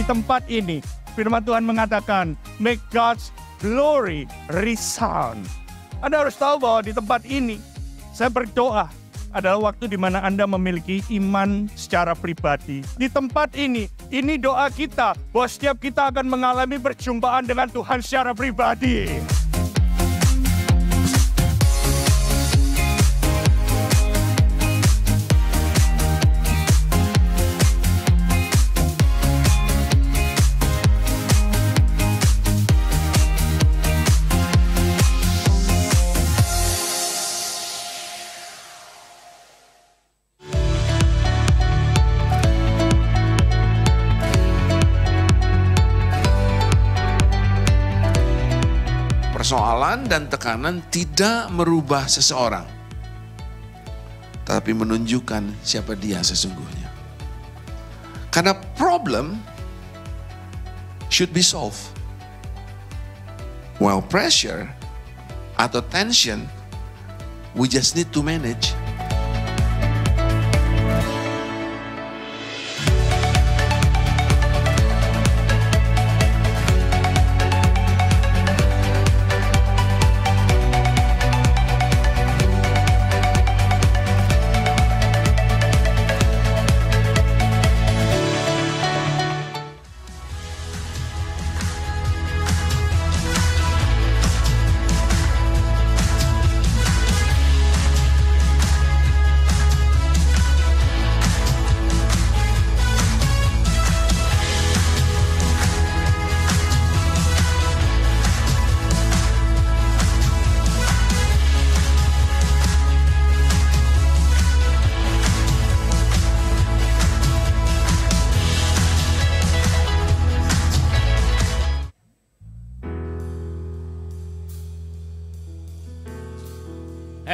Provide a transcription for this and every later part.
tempat ini. Firman Tuhan mengatakan, make God's glory resound. Anda harus tahu bahwa di tempat ini, saya berdoa adalah waktu di mana Anda memiliki iman secara pribadi. Di tempat ini doa kita bahwa setiap kita akan mengalami perjumpaan dengan Tuhan secara pribadi. Persoalan dan tekanan tidak merubah seseorang, tapi menunjukkan siapa dia sesungguhnya. Karena problem should be solved, while pressure atau tension we just need to manage.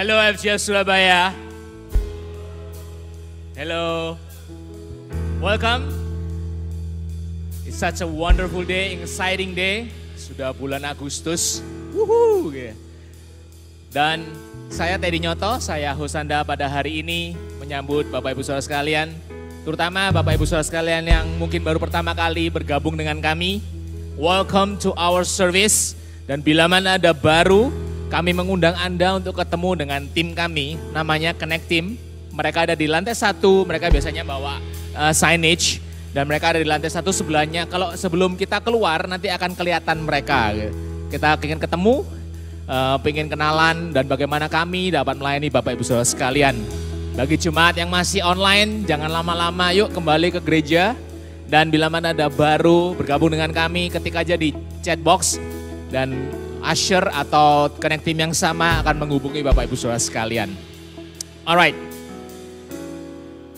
Hello FGF Surabaya. Hello. Welcome. It's such a wonderful day, exciting day. Sudah bulan Agustus. Wuhu. Dan saya Teddy Nyoto, saya host Anda pada hari ini menyambut Bapak Ibu Saudara sekalian. Terutama Bapak Ibu Saudara sekalian yang mungkin baru pertama kali bergabung dengan kami. Welcome to our service. Dan bila mana ada baru, kami mengundang Anda untuk ketemu dengan tim kami, namanya Connect Team. Mereka ada di lantai 1, mereka biasanya bawa signage. Dan mereka ada di lantai 1 sebelahnya. Kalau sebelum kita keluar, nanti akan kelihatan mereka. Kita ingin ketemu, ingin kenalan, dan bagaimana kami dapat melayani Bapak Ibu Saudara sekalian. Bagi jemaat yang masih online, jangan lama-lama, yuk kembali ke gereja. Dan bila mana ada baru bergabung dengan kami, ketik aja di chat box. Dan Usher atau Connect Team yang sama akan menghubungi Bapak Ibu Saudara sekalian. Alright.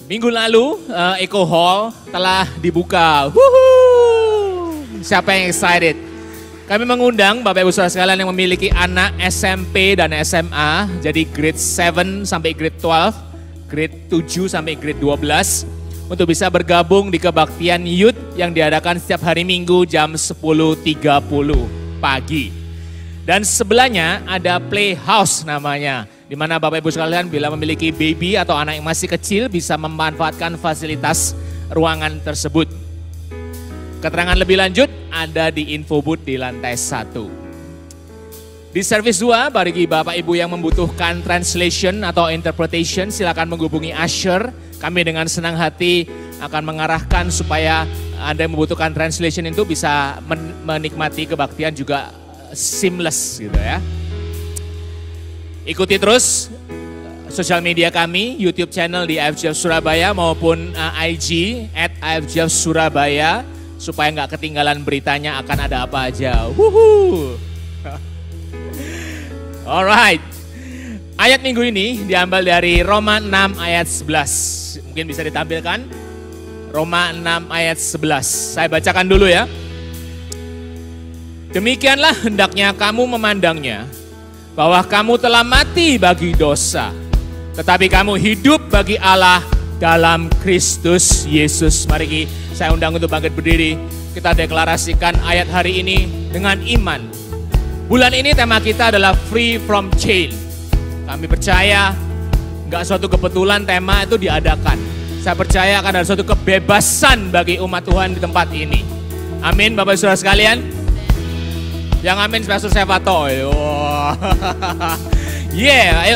Minggu lalu Eco Hall telah dibuka. Woohoo! Siapa yang excited? Kami mengundang Bapak Ibu Saudara sekalian yang memiliki anak SMP dan SMA. Jadi grade 7 sampai grade 12, grade 7 sampai grade 12. Untuk bisa bergabung di kebaktian youth yang diadakan setiap hari Minggu jam 10.30 pagi. Dan sebelahnya ada Playhouse namanya, di mana Bapak Ibu sekalian bila memiliki baby atau anak yang masih kecil bisa memanfaatkan fasilitas ruangan tersebut. Keterangan lebih lanjut ada di info booth di lantai 1. Di service 2, bagi Bapak Ibu yang membutuhkan translation atau interpretation, silakan menghubungi Usher. Kami dengan senang hati akan mengarahkan supaya Anda yang membutuhkan translation itu bisa menikmati kebaktian juga seamless gitu ya. Ikuti terus sosial media kami, YouTube channel di FGF Surabaya maupun IG @FGF-Surabaya supaya nggak ketinggalan beritanya akan ada apa aja. Wuhu. Alright. Ayat minggu ini diambil dari Roma 6 ayat 11. Mungkin bisa ditampilkan. Roma 6 ayat 11. Saya bacakan dulu ya. Demikianlah hendaknya kamu memandangnya, bahwa kamu telah mati bagi dosa, tetapi kamu hidup bagi Allah dalam Kristus Yesus. Mari saya undang untuk bangkit berdiri, kita deklarasikan ayat hari ini dengan iman. Bulan ini tema kita adalah Free from Chain. Kami percaya gak suatu kebetulan tema itu diadakan. Saya percaya akan ada suatu kebebasan bagi umat Tuhan di tempat ini. Amin Bapak Saudara sekalian. Yang amin Pastor Sevato. Ayo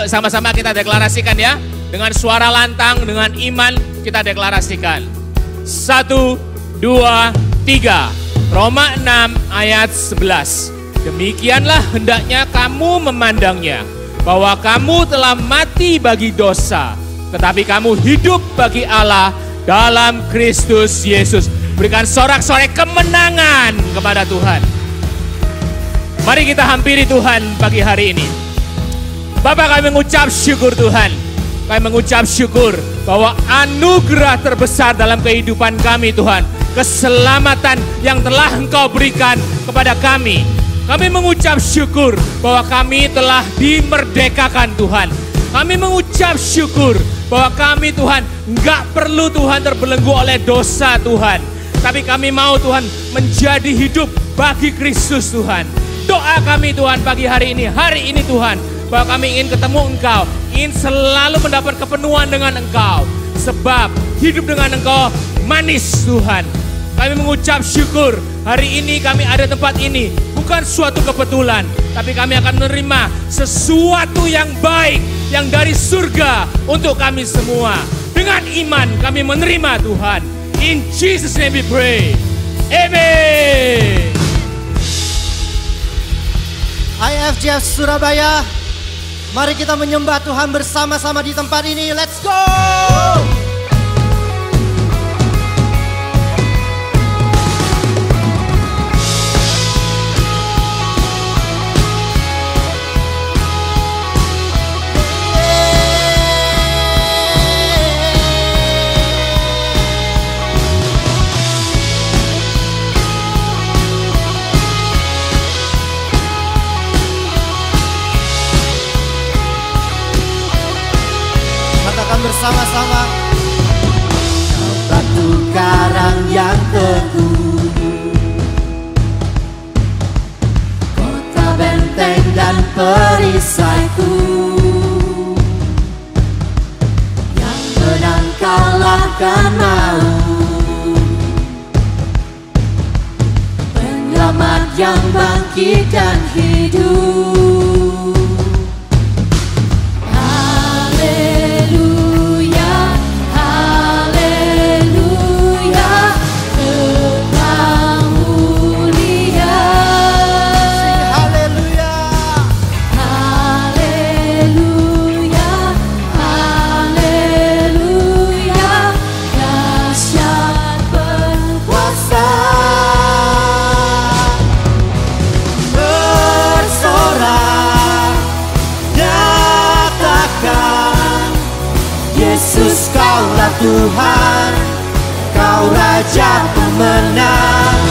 sama-sama kita deklarasikan ya. Dengan suara lantang, dengan iman kita deklarasikan. 1, 2, 3. Roma 6 ayat 11. Demikianlah hendaknya kamu memandangnya, bahwa kamu telah mati bagi dosa, tetapi kamu hidup bagi Allah dalam Kristus Yesus. Berikan sorak-sorai kemenangan kepada Tuhan. Mari kita hampiri Tuhan pagi hari ini. Bapak, kami mengucap syukur Tuhan. Kami mengucap syukur bahwa anugerah terbesar dalam kehidupan kami Tuhan, keselamatan yang telah Engkau berikan kepada kami. Kami mengucap syukur bahwa kami telah dimerdekakan Tuhan. Kami mengucap syukur bahwa kami Tuhan enggak perlu Tuhan terbelenggu oleh dosa Tuhan. Tapi kami mau Tuhan menjadi hidup bagi Kristus Tuhan. Doa kami Tuhan pagi hari ini Tuhan, bahwa kami ingin ketemu Engkau, ingin selalu mendapat kepenuhan dengan Engkau. Sebab hidup dengan Engkau manis Tuhan. Kami mengucap syukur hari ini kami ada tempat ini. Bukan suatu kebetulan, tapi kami akan menerima sesuatu yang baik yang dari surga untuk kami semua. Dengan iman kami menerima Tuhan. In Jesus' name we pray. Amen. IFJF Surabaya, mari kita menyembah Tuhan bersama-sama di tempat ini. Let's go! Bersama-sama. Batu karang yang teguh, kota benteng dan perisaiku, yang menang kalahkan maut, penyelamat yang bangkit dan hidup. Tuhan, Kau Raja pemenang,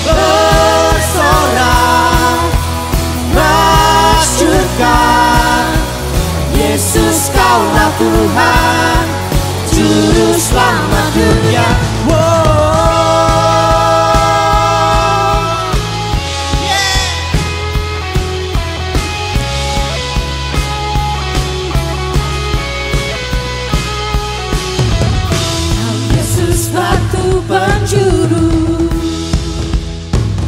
bersorak, masyurkan. Yesus Kaulah Tuhan, Juru Selamat dunia. Penjuru,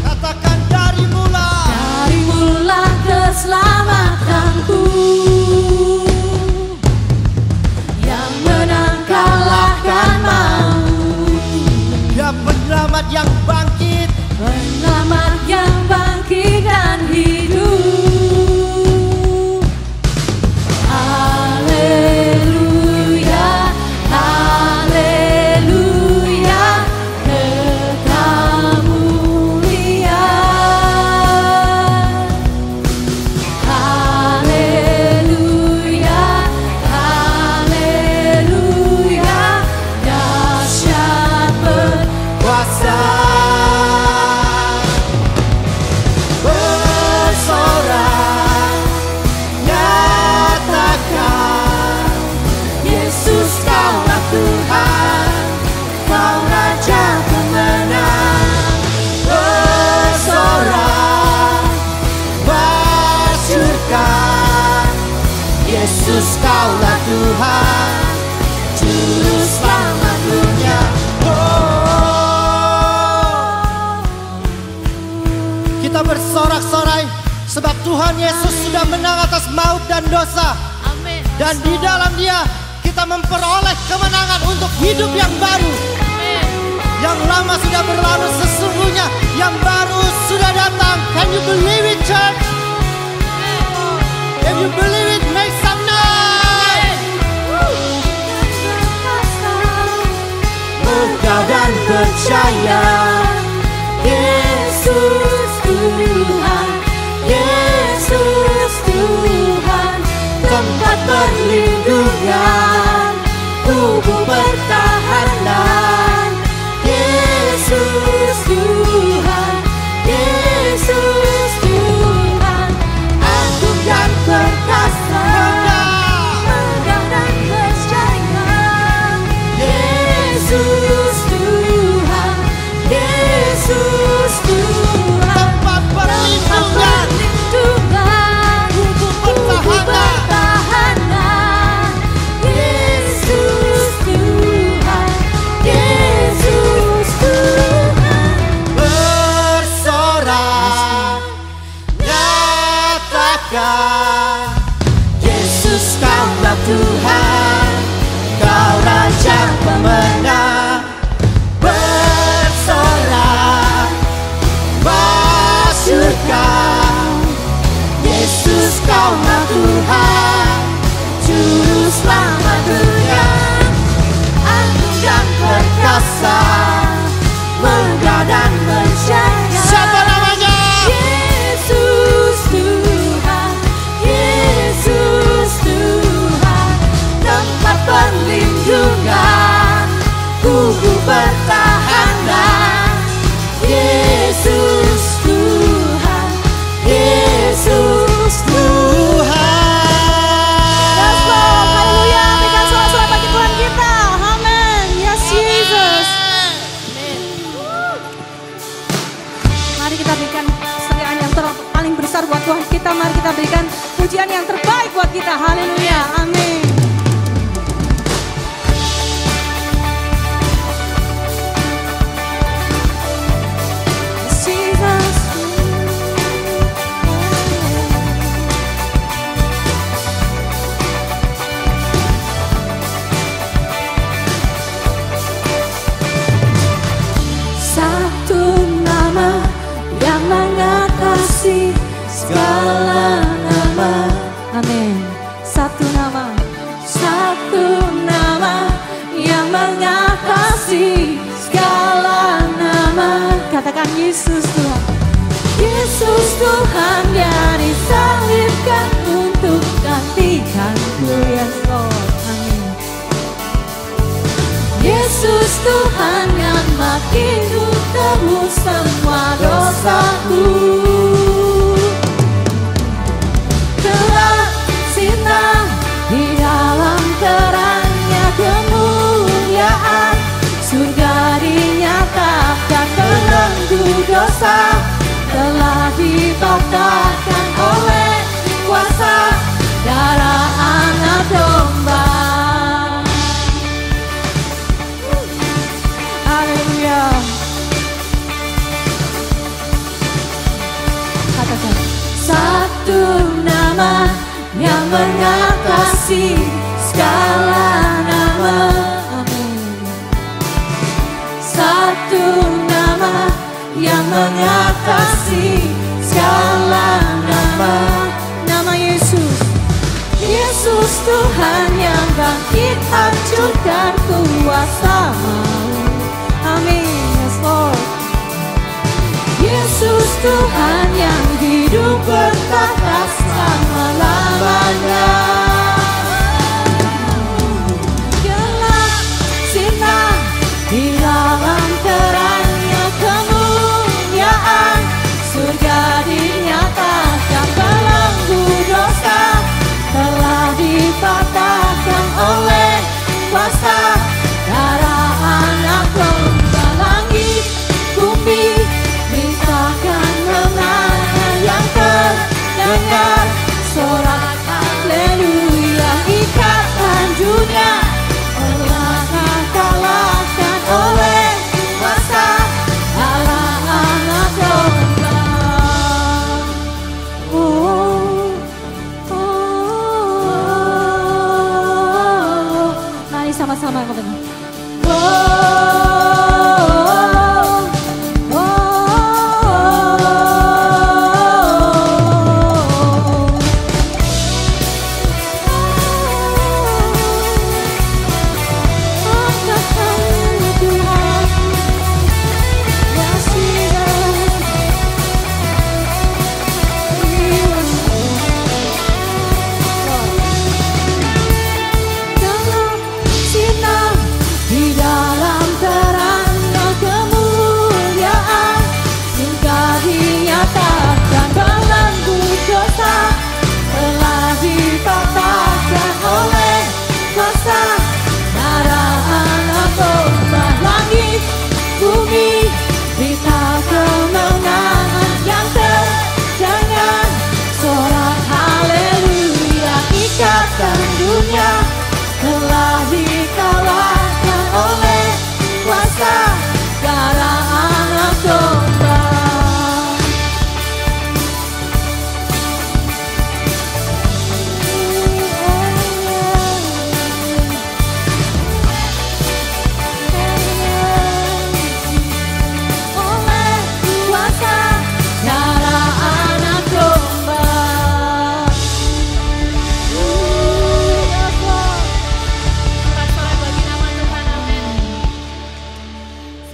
katakan dari mula keselamatanku, yang menang kalahkan maut, ya penyelamat yang bangkit dan hidup. Haleluya, haleluya. menang atas maut dan dosa. Amin. Dan di dalam Dia kita memperoleh kemenangan untuk hidup yang baru. Yang lama sudah berlalu, sesungguhnya yang baru sudah datang. Can you believe it, church? If you believe it, make some noise. Megah dan percaya, Yesus Tuhan, Yesus Tuhan, tempat perlindungan, tubuh pertahanan. Yesus Tuhan, Yesus Tuhan, agung dan perkasa, megah dan percaya. Yesus Tuhan, Yesus Tuhan, tempat perlindungan, tubuh pertahanan. Yesus Tuhan, Yesus Tuhan, bersorak, nyatakan, Yesus Kaulah Tuhan, Kau Raja pemenang. Bersorak, masyurkan, Yesus Kaulah Tuhan, Juru Selamat dunia. Agung dan perkasa, megah dan percaya. Siapa namanya? Yesus Tuhan, Yesus Tuhan, tempat perlindungan, tubuh pertahanan. Yesus Tuhan, Yesus Tuhan. Yes Lord, haleluya. Berikan soal-soal bagi Tuhan kita. Amin. Yes Jesus. Mari kita berikan kesetiaan yang paling besar buat Tuhan kita. Mari kita berikan pujian yang terbaik buat kita. Haleluya. Amin. Yes, Jesus. Satu nama yang mengatasi segala nama. Amin. Satu nama yang mengatasi segala nama. Katakan Yesus Tuhan, Yesus Tuhan yang disalibkan untuk gantikanku. Yes Lord, amin. Yesus Tuhan yang mati untuk tebus semua dosaku. Telah sinar di dalam terangnya kemuliaan, surga dinyatakan belenggu dosa telah dibakar oleh kuasa darah anak domba. Haleluya. Katakan satu nama yang mengatasi segala nama. Amin. Satu nama yang mengatasi segala nama. Nama Yesus, Yesus Tuhan yang bangkit hancurkan kuasa maut. Amin. Yes Lord. Yesus Tuhan yang hidup bertata selama-lamanya. Gelap sinar di dalam terangnya kemuliaan, surga dinyatakan belenggu dosa telah dipatahkan oleh kuasa darah anak domba. Langit bumi mintakan kemenangan yang terdengar, sorak haleluya. Ikatan dunia telah kalahkan oleh kuasa darah anak domba. Oh,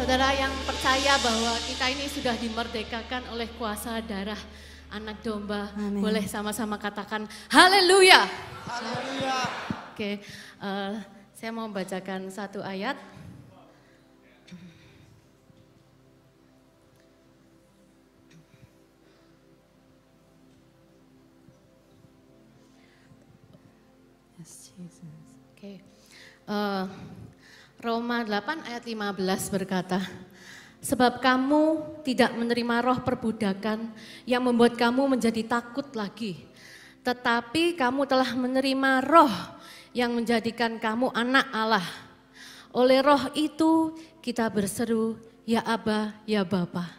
Saudara yang percaya bahwa kita ini sudah dimerdekakan oleh kuasa darah anak domba, Amin. boleh sama-sama katakan haleluya. Haleluya. Oke, saya mau bacakan satu ayat. Oke. Roma 8 ayat 15 berkata, sebab kamu tidak menerima roh perbudakan yang membuat kamu menjadi takut lagi, tetapi kamu telah menerima roh yang menjadikan kamu anak Allah. Oleh roh itu kita berseru, ya Aba, ya Bapa.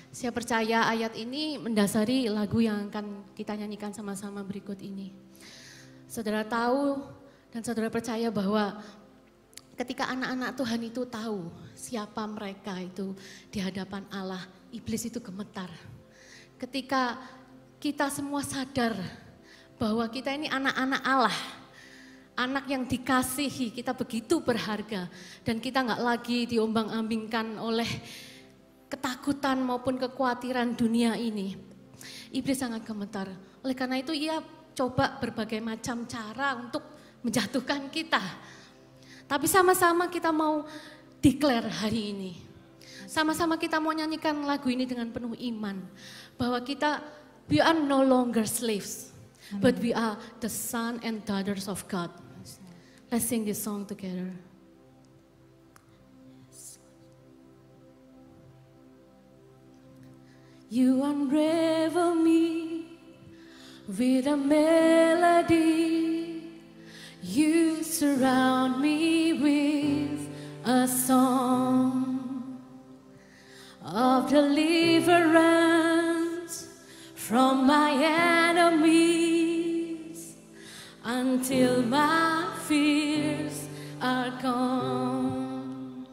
Saya percaya ayat ini mendasari lagu yang akan kita nyanyikan sama-sama berikut ini. Saudara tahu dan saudara percaya bahwa ketika anak-anak Tuhan itu tahu siapa mereka itu di hadapan Allah, iblis itu gemetar. Ketika kita semua sadar bahwa kita ini anak-anak Allah, anak yang dikasihi, kita begitu berharga. Dan kita nggak lagi diombang-ambingkan oleh ketakutan maupun kekhawatiran dunia ini. Iblis sangat gemetar. Oleh karena itu ia coba berbagai macam cara untuk menjatuhkan kita. Tapi sama-sama kita mau declare hari ini. Sama-sama kita mau nyanyikan lagu ini dengan penuh iman. Bahwa we are no longer slaves. Amen. But we are the son and daughters of God. Let's sing this song together. You unravel me with a melody. You surround me with a song of deliverance from my enemies until my fears are gone.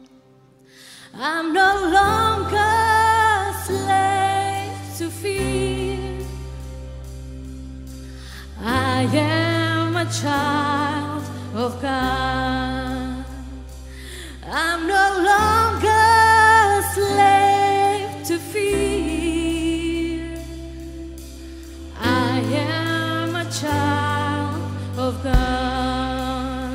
I'm no longer a slave to fear. I am a child of God. I'm no longer a slave to fear. I am a child of God.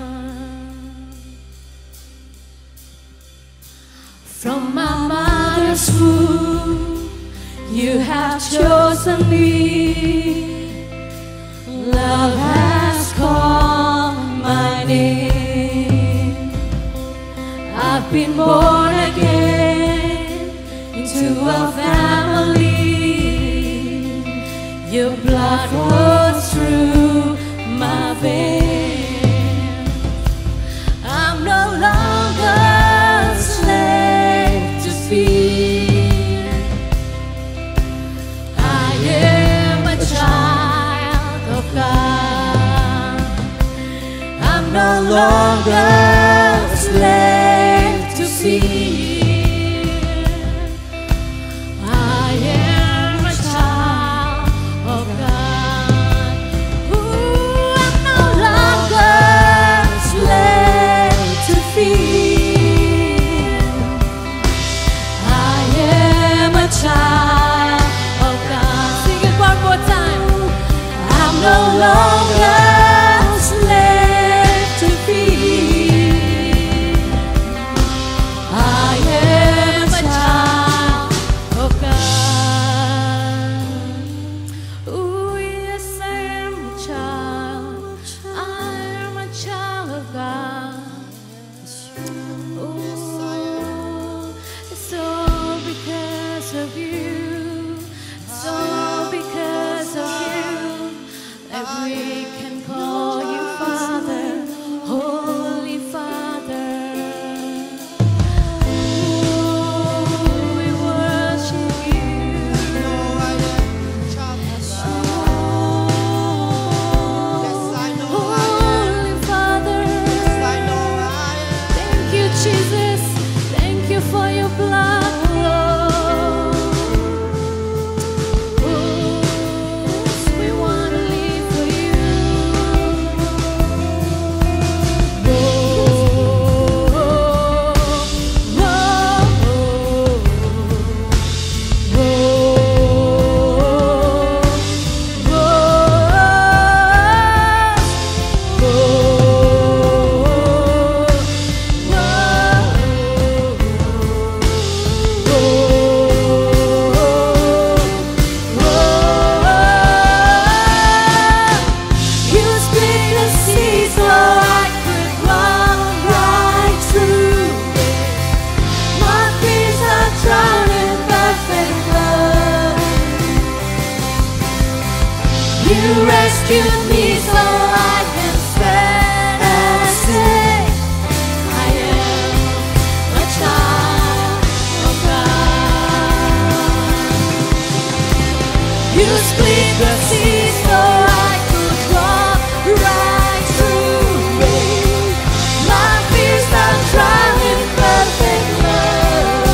From my mother's womb, you have chosen me. Love has called my name. I've been born again into a family. Your blood flows through my veins. I'm no longer a slave to fear. I am a child of God. I'm no longer a slave to fear. I am a child of God. Ooh, I'm no longer split the sea so I could walk right through it. My fears are drowned in perfect love.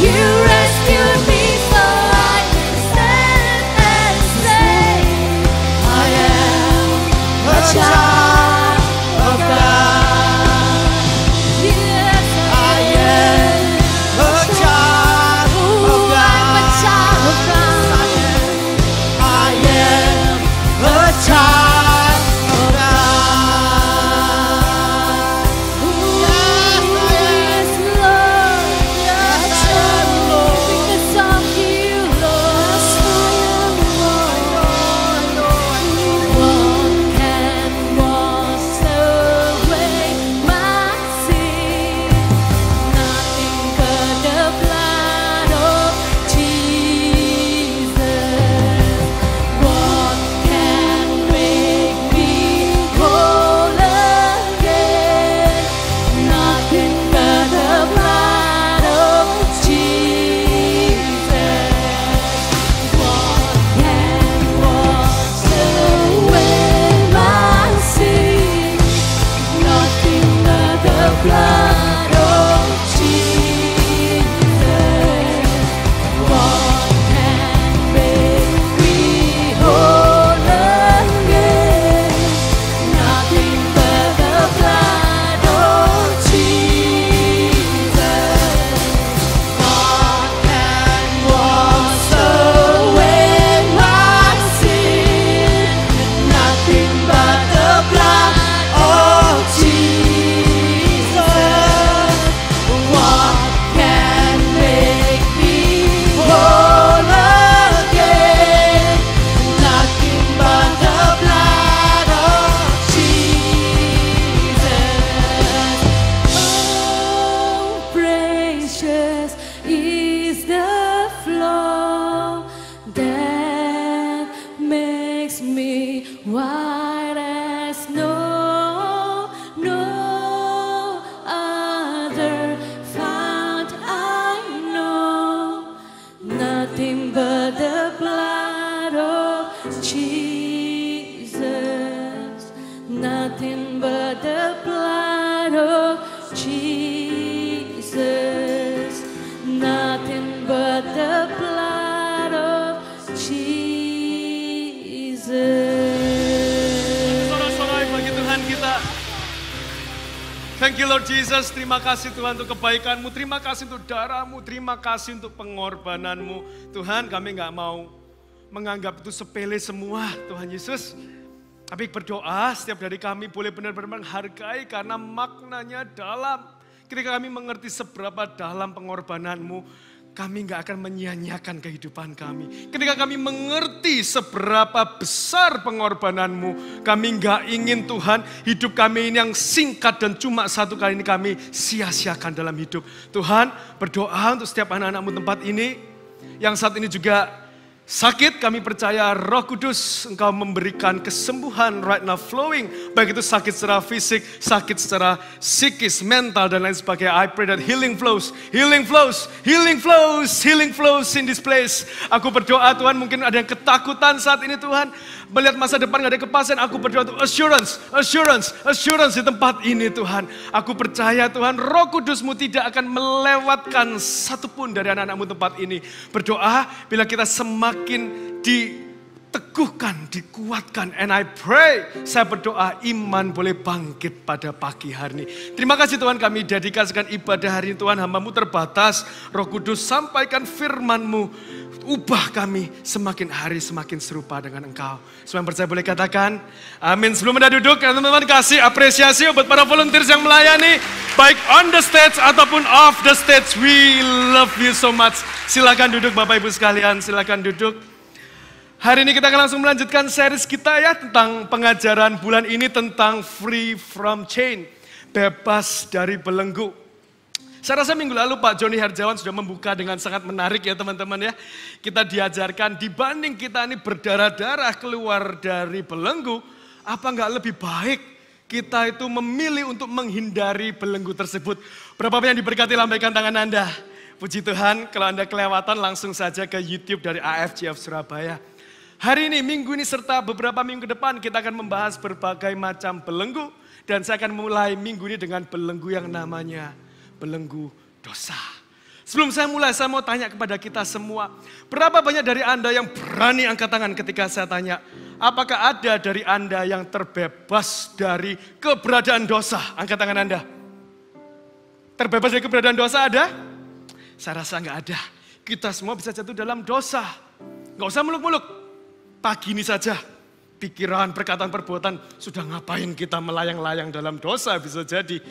You rescued me so I can stand and say, I am a child of God. Yes, I am a child of God. I'm a child of God. I am a child of God. Yes, Lord. Yes, I am, Lord. Because of you, Lord. What can wash away my sin? Nothing but the blood of Jesus. What can make me whole again? Nothing but the blood of Jesus. What can wash away my sin? Nothing but the blood of Jesus. What can make me whole again? Nothing but the blood of Jesus. What can wash away my sin? Nothing but the blood of Jesus. What can make me whole again? Nothing but the blood of Jesus. Oh, precious is the flow that makes me white as snow. No other fount I know. Nothing but the blood of Jesus. Nothing but the blood of Jesus. Nothing but the blood of Jesus. Sorak-sorai bagi Tuhan kita. Thank you Lord Jesus, terima kasih Tuhan untuk kebaikan-Mu, terima kasih untuk darah-Mu, terima kasih untuk pengorbanan-Mu. Tuhan, kami nggak mau menganggap itu sepele semua Tuhan Yesus. Tapi berdoa setiap dari kami boleh benar-benar menghargai karena maknanya dalam. Ketika kami mengerti seberapa dalam pengorbanan-Mu, kami nggak akan menyia-nyiakan kehidupan kami. Ketika kami mengerti seberapa besar pengorbanan-Mu, kami nggak ingin Tuhan hidup kami ini yang singkat dan cuma satu kali ini kami sia-siakan dalam hidup. Tuhan, berdoa untuk setiap anak-anak-Mu tempat ini yang saat ini juga sakit, kami percaya Roh Kudus Engkau memberikan kesembuhan right now flowing. Baik itu sakit secara fisik, sakit secara psikis, mental dan lain sebagainya. I pray that healing flows, healing flows, healing flows, healing flows in this place. Aku berdoa Tuhan, mungkin ada yang ketakutan saat ini Tuhan. Melihat masa depan gak ada kepastian, aku berdoa untuk assurance, assurance, assurance di tempat ini Tuhan. Aku percaya Tuhan, Roh Kudus-Mu tidak akan melewatkan satupun dari anak-anak-Mu tempat ini. Berdoa bila kita semakin diteguhkan, dikuatkan. And I pray, saya berdoa iman boleh bangkit pada pagi hari ini. Terima kasih Tuhan, kami dedikasikan ibadah hari ini Tuhan. Hamba-Mu terbatas, Roh Kudus sampaikan firman-Mu. Ubah kami semakin hari semakin serupa dengan Engkau. Semua yang percaya boleh katakan amin. Sebelum Anda duduk, teman-teman kasih apresiasi buat para volunteers yang melayani. Baik on the stage ataupun off the stage. We love you so much. Silakan duduk Bapak Ibu sekalian, silakan duduk. Hari ini kita akan langsung melanjutkan series kita ya tentang pengajaran bulan ini tentang free from chain. Bebas dari belenggu. Saya rasa minggu lalu Pak Joni Herjawan sudah membuka dengan sangat menarik ya teman-teman ya. Kita diajarkan dibanding kita ini berdarah-darah keluar dari belenggu, apa enggak lebih baik kita itu memilih untuk menghindari belenggu tersebut. Berapa banyak yang diberkati, lambaikan tangan Anda. Puji Tuhan, kalau Anda kelewatan langsung saja ke YouTube dari AFGF Surabaya. Hari ini, minggu ini serta beberapa minggu ke depan kita akan membahas berbagai macam belenggu. Dan saya akan mulai minggu ini dengan belenggu yang namanya belenggu dosa. Sebelum saya mulai, saya mau tanya kepada kita semua. Berapa banyak dari Anda yang berani angkat tangan ketika saya tanya, apakah ada dari Anda yang terbebas dari keberadaan dosa? Angkat tangan Anda. Terbebas dari keberadaan dosa ada? Saya rasa nggak ada. Kita semua bisa jatuh dalam dosa. Nggak usah muluk-muluk. Pagi ini saja, pikiran, perkataan, perbuatan, sudah ngapain kita melayang-layang dalam dosa bisa jadi.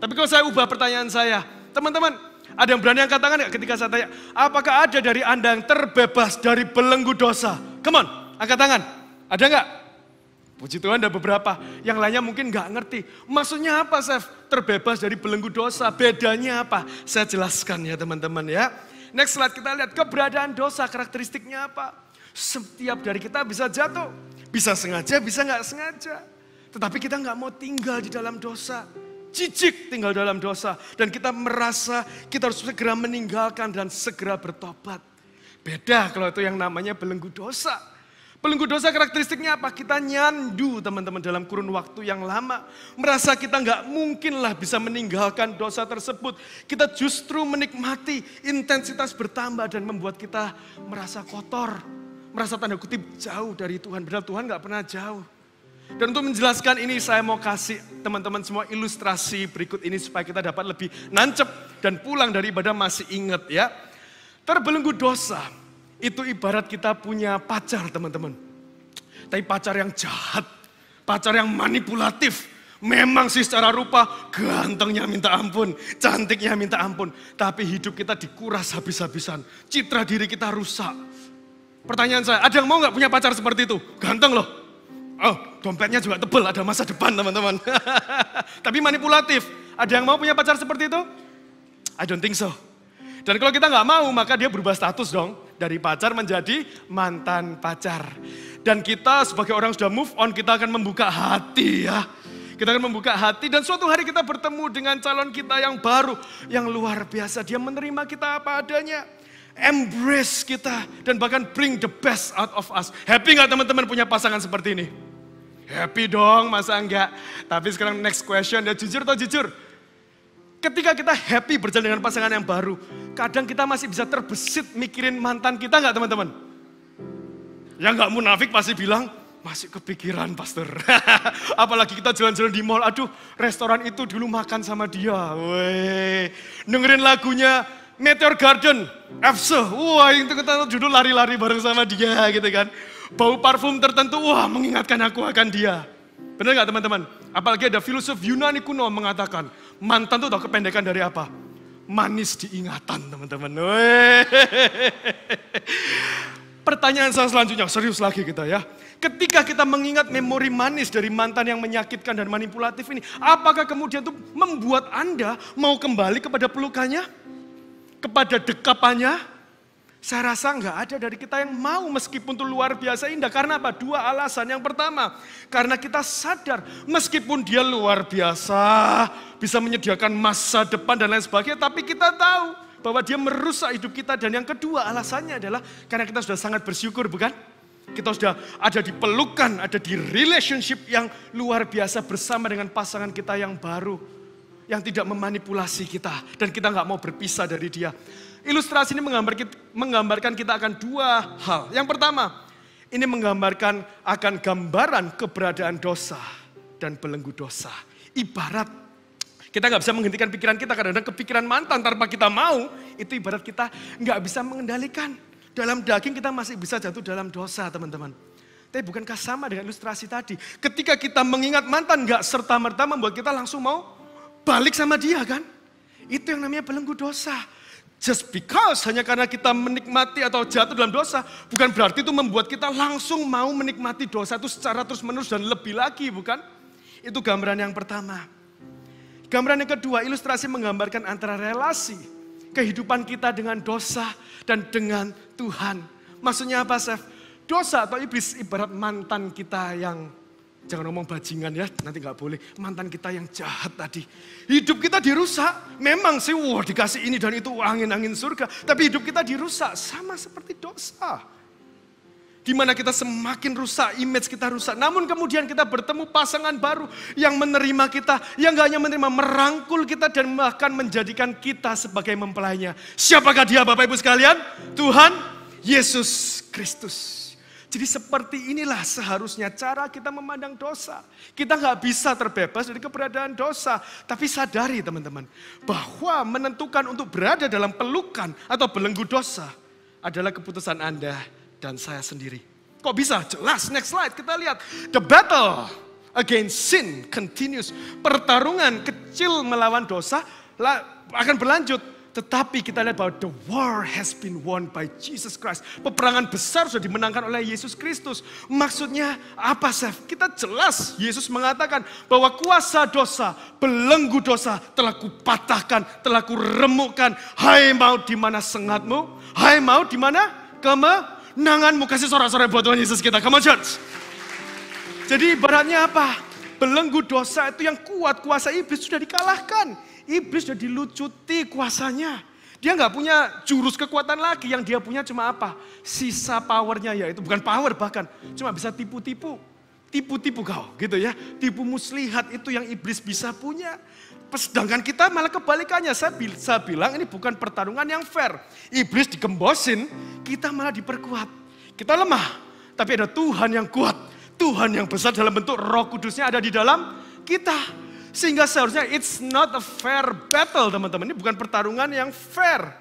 Tapi kalau saya ubah pertanyaan saya, teman-teman, ada yang berani angkat tangan nggak ketika saya tanya, apakah ada dari Anda yang terbebas dari belenggu dosa? Come on, angkat tangan. Ada nggak? Puji Tuhan ada beberapa. Yang lainnya mungkin nggak ngerti. Maksudnya apa, Chef? Terbebas dari belenggu dosa. Bedanya apa? Saya jelaskan ya teman-teman ya. Next slide kita lihat keberadaan dosa, karakteristiknya apa? Setiap dari kita bisa jatuh. Bisa sengaja, bisa nggak sengaja. Tetapi kita nggak mau tinggal di dalam dosa. Jijik tinggal dalam dosa. Dan kita merasa kita harus segera meninggalkan dan segera bertobat. Beda kalau itu yang namanya belenggu dosa. Belenggu dosa karakteristiknya apa? Kita nyandu teman-teman dalam kurun waktu yang lama. Merasa kita nggak mungkinlah bisa meninggalkan dosa tersebut. Kita justru menikmati intensitas bertambah dan membuat kita merasa kotor. Merasa tanda kutip jauh dari Tuhan. Padahal Tuhan nggak pernah jauh. Dan untuk menjelaskan ini saya mau kasih teman-teman semua ilustrasi berikut ini supaya kita dapat lebih nancep dan pulang dari ibadah masih ingat ya. Terbelenggu dosa itu ibarat kita punya pacar teman-teman. Tapi pacar yang jahat, pacar yang manipulatif. Memang sih secara rupa gantengnya minta ampun, cantiknya minta ampun. Tapi hidup kita dikuras habis-habisan, citra diri kita rusak. Pertanyaan saya, ada yang mau gak punya pacar seperti itu? Ganteng loh. Oh, dompetnya juga tebal, ada masa depan teman-teman. Tapi manipulatif. Ada yang mau punya pacar seperti itu? I don't think so. Dan kalau kita nggak mau, maka dia berubah status dong. Dari pacar menjadi mantan pacar. Dan kita sebagai orang yang sudah move on, kita akan membuka hati ya. Kita akan membuka hati dan suatu hari kita bertemu dengan calon kita yang baru. Yang luar biasa, dia menerima kita apa adanya. Embrace kita dan bahkan bring the best out of us. Happy nggak teman-teman punya pasangan seperti ini? Happy dong, masa enggak? Tapi sekarang next question, ya jujur atau jujur? Ketika kita happy berjalan dengan pasangan yang baru, kadang kita masih bisa terbesit mikirin mantan kita nggak teman-teman? Yang nggak munafik pasti bilang, masih kepikiran pastor. Apalagi kita jalan-jalan di mall, aduh restoran itu dulu makan sama dia. Weh, dengerin lagunya Meteor Garden, FC, wah itu kita dulu lari-lari bareng sama dia gitu kan. Bau parfum tertentu, wah mengingatkan aku akan dia. Benar nggak teman-teman? Apalagi ada filosof Yunani kuno mengatakan, mantan itu tahu kependekan dari apa? Manis diingatan teman-teman. Pertanyaan saya selanjutnya, serius lagi kita ya. Ketika kita mengingat memori manis dari mantan yang menyakitkan dan manipulatif ini, apakah kemudian itu membuat Anda mau kembali kepada pelukannya? Kepada dekapannya? Saya rasa nggak ada dari kita yang mau meskipun itu luar biasa indah. Karena apa? Dua alasan. Yang pertama, karena kita sadar meskipun dia luar biasa, bisa menyediakan masa depan dan lain sebagainya, tapi kita tahu bahwa dia merusak hidup kita. Dan yang kedua alasannya adalah karena kita sudah sangat bersyukur, bukan? Kita sudah ada di pelukan, ada di relationship yang luar biasa bersama dengan pasangan kita yang baru. Yang tidak memanipulasi kita dan kita nggak mau berpisah dari dia. Ilustrasi ini menggambarkan kita akan dua hal. Yang pertama, ini menggambarkan akan gambaran keberadaan dosa dan belenggu dosa. Ibarat kita nggak bisa menghentikan pikiran kita, kadang-kadang kepikiran mantan tanpa kita mau, itu ibarat kita nggak bisa mengendalikan. Dalam daging kita masih bisa jatuh dalam dosa teman-teman. Tapi bukankah sama dengan ilustrasi tadi? Ketika kita mengingat mantan nggak serta-merta membuat kita langsung mau balik sama dia kan? Itu yang namanya belenggu dosa. Just because hanya karena kita menikmati atau jatuh dalam dosa, bukan berarti itu membuat kita langsung mau menikmati dosa itu secara terus-menerus dan lebih lagi, bukan? Itu gambaran yang pertama. Gambaran yang kedua, ilustrasi menggambarkan antara relasi kehidupan kita dengan dosa dan dengan Tuhan. Maksudnya apa, Chef? Dosa atau iblis ibarat mantan kita yang Jangan ngomong bajingan ya, nanti nggak boleh. Mantan kita yang jahat tadi. Hidup kita dirusak. Memang sih, wah dikasih ini dan itu angin-angin surga. Tapi hidup kita dirusak sama seperti dosa. Di mana kita semakin rusak, image kita rusak. Namun kemudian kita bertemu pasangan baru yang menerima kita. Yang gak hanya menerima, merangkul kita dan bahkan menjadikan kita sebagai mempelainya. Siapakah dia Bapak Ibu sekalian? Tuhan Yesus Kristus. Jadi seperti inilah seharusnya cara kita memandang dosa. Kita gak bisa terbebas dari keberadaan dosa. Tapi sadari teman-teman, bahwa menentukan untuk berada dalam pelukan atau belenggu dosa adalah keputusan Anda dan saya sendiri. Kok bisa? Jelas, next slide kita lihat. The battle against sin continues. Pertarungan kecil melawan dosa akan berlanjut. Tetapi kita lihat bahwa the war has been won by Jesus Christ. Peperangan besar sudah dimenangkan oleh Yesus Kristus. Maksudnya apa, Chef? Kita jelas Yesus mengatakan bahwa kuasa dosa, belenggu dosa telah kupatahkan, telah kuremukkan. Hai maut, di mana sengatmu? Hai maut, di mana kemenanganmu? Kasih sorak-sorai buat Tuhan Yesus kita. Come on church. Jadi ibaratnya apa? Belenggu dosa itu yang kuat, kuasa iblis sudah dikalahkan. Iblis sudah dilucuti kuasanya. Dia nggak punya jurus kekuatan lagi. Yang dia punya cuma apa? Sisa powernya, yaitu bukan power bahkan. Cuma bisa tipu-tipu. Tipu-tipu kau gitu ya. Tipu muslihat itu yang iblis bisa punya. Sedangkan kita malah kebalikannya. Saya bilang ini bukan pertarungan yang fair. Iblis digembosin, kita malah diperkuat. Kita lemah, tapi ada Tuhan yang kuat. Tuhan yang besar dalam bentuk Roh Kudusnya ada di dalam kita. Sehingga seharusnya it's not a fair battle teman-teman. Ini bukan pertarungan yang fair.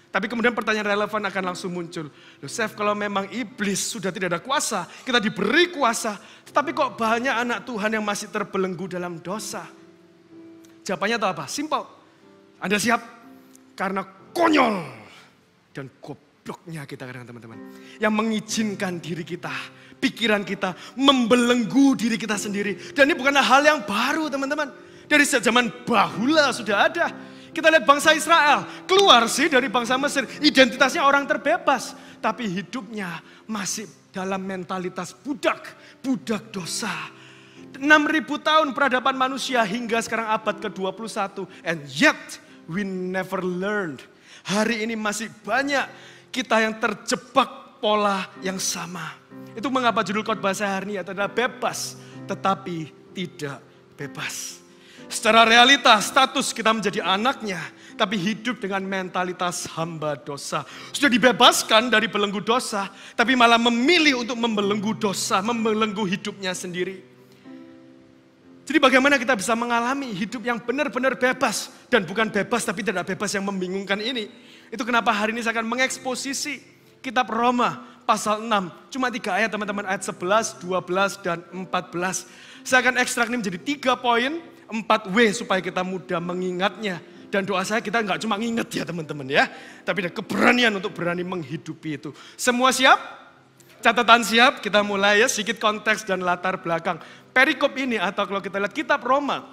Tapi kemudian pertanyaan relevan akan langsung muncul. Loh Chef, kalau memang iblis sudah tidak ada kuasa, kita diberi kuasa. Tapi kok banyak anak Tuhan yang masih terbelenggu dalam dosa? Jawabannya tahu apa? Simple. Anda siap? Karena konyol dan gobloknya kita kadang teman-teman. Yang mengizinkan diri kita, pikiran kita, membelenggu diri kita sendiri. Dan ini bukanlah hal yang baru teman-teman. Dari sejak zaman bahula sudah ada. Kita lihat bangsa Israel, keluar sih dari bangsa Mesir. Identitasnya orang terbebas. Tapi hidupnya masih dalam mentalitas budak. Budak dosa. 6.000 tahun peradaban manusia hingga sekarang abad ke-21. And yet we never learned. Hari ini masih banyak kita yang terjebak pola yang sama. Itu mengapa judul khotbah saya hari ini adalah bebas tetapi tidak bebas. Secara realitas status kita menjadi anaknya, tapi hidup dengan mentalitas hamba dosa. Sudah dibebaskan dari belenggu dosa, tapi malah memilih untuk membelenggu dosa, membelenggu hidupnya sendiri. Jadi bagaimana kita bisa mengalami hidup yang benar-benar bebas, dan bukan bebas tapi tidak bebas yang membingungkan ini. Itu kenapa hari ini saya akan mengeksposisi kitab Roma pasal 6. Cuma 3 ayat teman-teman, ayat 11, 12, dan 14. Saya akan ekstrak ini menjadi 3 poin, 4W supaya kita mudah mengingatnya. Dan doa saya kita nggak cuma nginget ya teman-teman ya. Tapi ada keberanian untuk berani menghidupi itu. Semua siap? Catatan siap? Kita mulai ya, sedikit konteks dan latar belakang. Perikop ini atau kalau kita lihat kitab Roma